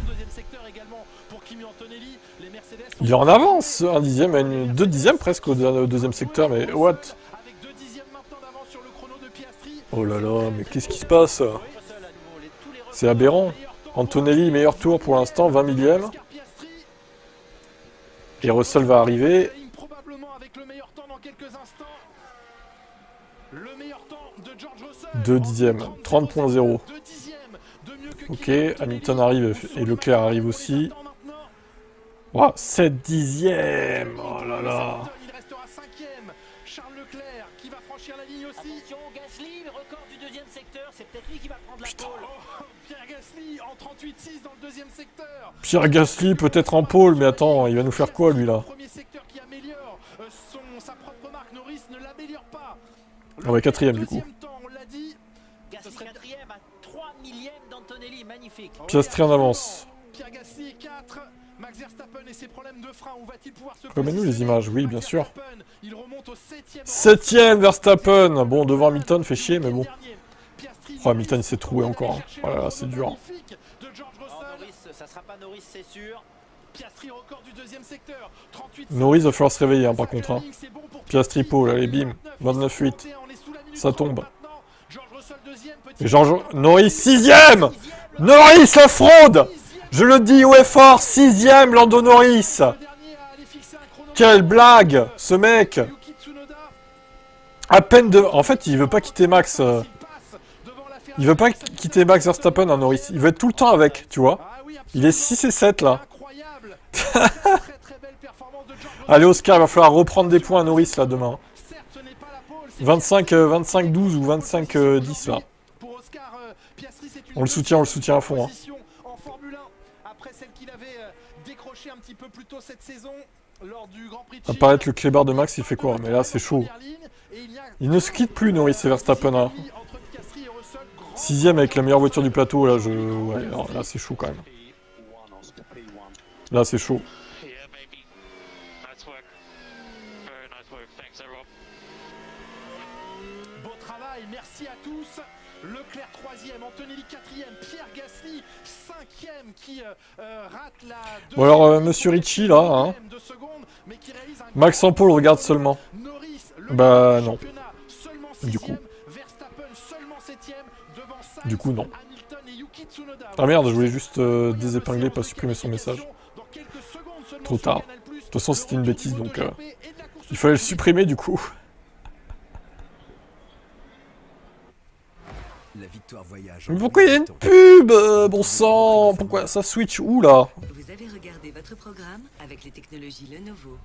Speaker 5: Deuxième secteur également pour Kimi Antonelli. Les Mercedes.
Speaker 1: Il est en avance, 1 dixième, 2 dixièmes presque au deuxième secteur, mais what?
Speaker 5: Avec 2 dixièmes maintenant d'avance sur le chrono de Piastri.
Speaker 1: Oh là là, mais qu'est-ce qui se passe? C'est aberrant. Antonelli, meilleur tour pour l'instant, 20 millième. Et Russell va arriver.
Speaker 5: Probablement avec le meilleur temps dans quelques instants. Le meilleur temps de George Russell.
Speaker 1: 2 dixièmes, 30.0. Ok, Hamilton arrive et Leclerc arrive aussi. Wow, 7 dixièmes. Oh là là.
Speaker 5: Il restera 5ème. Charles Leclerc qui va franchir la ligne aussi.
Speaker 7: Attention, Gasly, le record du deuxième secteur. C'est peut-être lui qui va prendre la pole.
Speaker 5: Oh, Pierre Gasly en 38.6 dans le deuxième secteur.
Speaker 1: Pierre Gasly peut-être en pôle, mais attends, il va nous faire quoi lui là?
Speaker 5: Premier secteur qui améliore sa propre marque. Norris ne l'améliore pas.
Speaker 1: Ah ouais, 4ème du coup.
Speaker 5: Temps, on l'a dit.
Speaker 7: Gasly 4ème à 3 millièmes d'Antonelli, magnifique.
Speaker 1: Piastri en avance.
Speaker 5: Pierre Gasly 4. Max Verstappen et ses problèmes de frein, où va-t-il pouvoir se
Speaker 1: Remets-nous les images, oui, bien sûr.
Speaker 5: Il remonte au 7ème.
Speaker 1: 7ème Verstappen. Bon, devant Hamilton, fait chier, mais bon. Oh, Hamilton, il s'est troué encore. Hein. Voilà, c'est dur.
Speaker 7: Norris, ça sera pas Norris, c'est sûr.
Speaker 5: Piastri record du deuxième secteur. 38.
Speaker 1: Norris va falloir se réveiller, hein, par contre. Hein. Piastri pole, allez, bim. 29.8. Ça tombe. Et Norris, 6ème. Norris, la fraude. Je le dis haut et fort, 6ème Lando Norris. Quelle blague, ce mec. À peine de... En fait, il veut pas quitter Max. Il veut pas quitter Max Verstappen, hein, Norris. Il veut être tout le temps avec, tu vois. Il est 6 et 7, là. Allez, Oscar, il va falloir reprendre des points à Norris, là, demain. 25-12 ou 25-10, là. On le soutient à fond, hein.
Speaker 5: Un petit peu plus tôt cette saison lors du Grand Prix de
Speaker 1: Apparaître le clébard de Max, il fait quoi? Mais là, c'est chaud. Il ne se quitte plus, Norris et Verstappen. Hein. 6ème avec la meilleure voiture du plateau. Là, ouais, là c'est chaud quand même. Là, c'est chaud.
Speaker 5: Beau travail, merci à tous. Leclerc 3ème, Antonelli 4ème, Pierre Gasly 5ème qui rate la...
Speaker 1: Bon alors, Monsieur Ricci, là, hein. Max en pôle, regarde seulement. Bah non. Du coup. Du coup, non. Ah merde, je voulais juste désépingler, pas supprimer son message. Trop tard. De toute façon, c'était une bêtise, donc... il fallait le supprimer, du coup.
Speaker 14: La victoire voyage.
Speaker 1: Mais pourquoi il y a une pub, bon sang? Pourquoi ça switch où, là?
Speaker 14: Vous avez regardé votre programme avec les technologies Lenovo.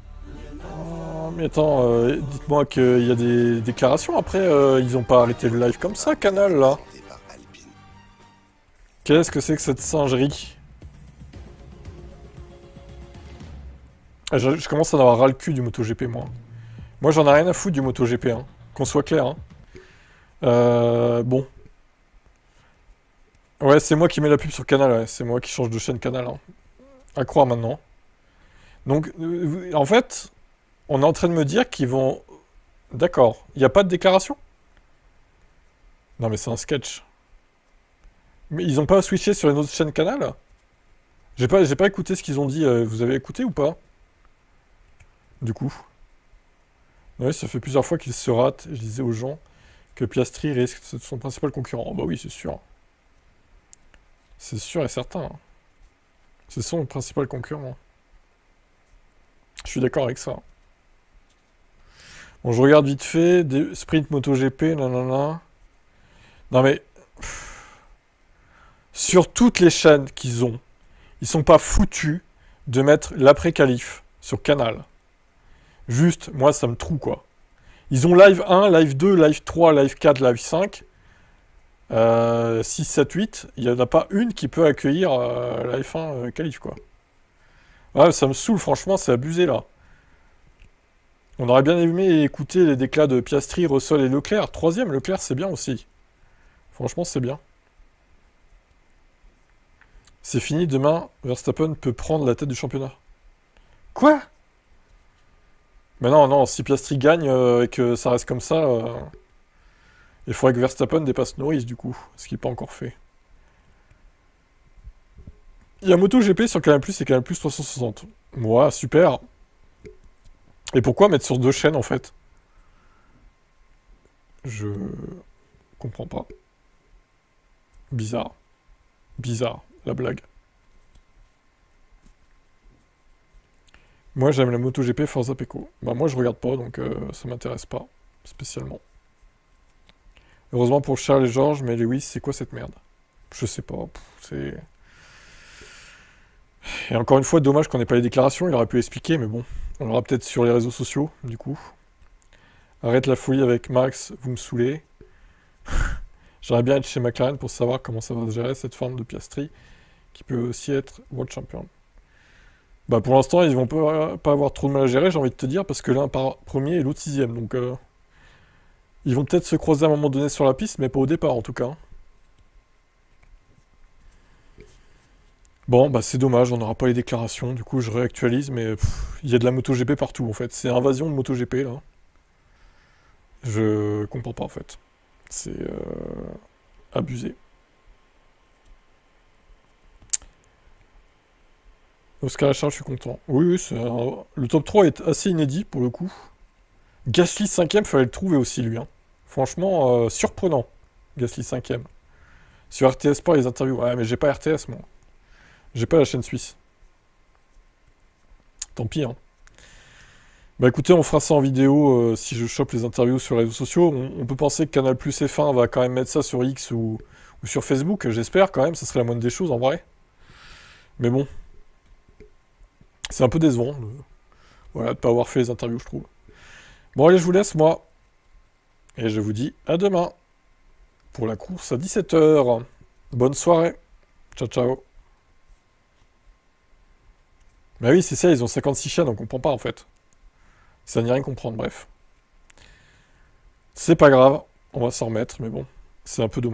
Speaker 1: Oh, mais attends, dites-moi qu'il y a des déclarations après, ils ont pas arrêté le live comme ça, Canal, là. Qu'est-ce que c'est que cette singerie? Je commence à en avoir ras le cul du MotoGP, moi. Moi, j'en ai rien à foutre du MotoGP, hein. Qu'on soit clair, hein. Bon. Ouais, c'est moi qui mets la pub sur Canal, ouais. C'est moi qui change de chaîne Canal, hein. À croire maintenant. Donc, en fait, on est en train de me dire qu'ils vont... D'accord. Il n'y a pas de déclaration? Non, mais c'est un sketch. Mais ils n'ont pas switché sur une autre chaîne Canal? J'ai pas écouté ce qu'ils ont dit. Vous avez écouté ou pas? Du coup. Ouais, ça fait plusieurs fois qu'ils se ratent. Je disais aux gens que Piastri risque son principal concurrent. Oh, bah oui, c'est sûr. C'est sûr et certain. C'est son principal concurrent. Je suis d'accord avec ça. Bon, je regarde vite fait. Des sprint MotoGP, nanana. Non mais... Sur toutes les chaînes qu'ils ont, ils sont pas foutus de mettre l'après-qualif sur Canal. Juste, moi, ça me troue, quoi. Ils ont live 1, live 2, live 3, live 4, live 5. 6, 7, 8. Il n'y en a pas une qui peut accueillir la F1 qualif, quoi. Ouais, ça me saoule, franchement, c'est abusé, là. On aurait bien aimé écouter les déclats de Piastri, Russell et Leclerc. 3ème, Leclerc, c'est bien aussi. Franchement, c'est bien. C'est fini, demain, Verstappen peut prendre la tête du championnat. Quoi? Mais non, non, si Piastri gagne et que ça reste comme ça, il faudrait que Verstappen dépasse Norris, du coup, ce qui n'est pas encore fait. Il y a MotoGP sur Canal+, et Canal+, 360. Ouais, super. Et pourquoi mettre sur 2 chaînes, en fait? Je comprends pas. Bizarre. Bizarre, la blague. Moi, j'aime la MotoGP Forza Pecco. Bah, moi, je regarde pas, donc ça m'intéresse pas, spécialement. Heureusement pour Charles et Georges, mais Lewis, c'est quoi cette merde? Je sais pas, c'est... Et encore une fois, dommage qu'on n'ait pas les déclarations, il aurait pu expliquer, mais bon. On l'aura peut-être sur les réseaux sociaux, du coup. Arrête la folie avec Max, vous me saoulez. J'aimerais bien être chez McLaren pour savoir comment ça va se gérer cette forme de Piastri, qui peut aussi être World Champion. Bah pour l'instant, ils vont pas avoir trop de mal à gérer, j'ai envie de te dire, parce que l'un part premier et l'autre 6ème, donc... ils vont peut-être se croiser à un moment donné sur la piste, mais pas au départ, en tout cas. Bon, bah c'est dommage, on n'aura pas les déclarations, du coup je réactualise, mais il y a de la MotoGP partout, en fait. C'est invasion de MotoGP, là. Je comprends pas, en fait. C'est abusé. Oscar Charles, je suis content. Oui, le top 3 est assez inédit, pour le coup. Gasly 5ème, fallait le trouver aussi, lui. Hein. Franchement, surprenant, Gasly 5ème. Sur RTS Sport, les interviews. Ouais, mais j'ai pas RTS, moi. J'ai pas la chaîne suisse. Tant pis, hein. Bah écoutez, on fera ça en vidéo si je chope les interviews sur les réseaux sociaux. On peut penser que Canal Plus F1 va quand même mettre ça sur X ou sur Facebook, j'espère quand même, ça serait la moindre des choses en vrai. Mais bon. C'est un peu décevant voilà, de pas avoir fait les interviews, je trouve. Bon allez, je vous laisse moi. Et je vous dis à demain. Pour la course à 17h. Bonne soirée. Ciao, ciao. Bah oui, c'est ça, ils ont 56 chaînes, on comprend pas en fait. Ça n'y a rien comprendre, bref. C'est pas grave, on va s'en remettre, mais bon, c'est un peu dommage.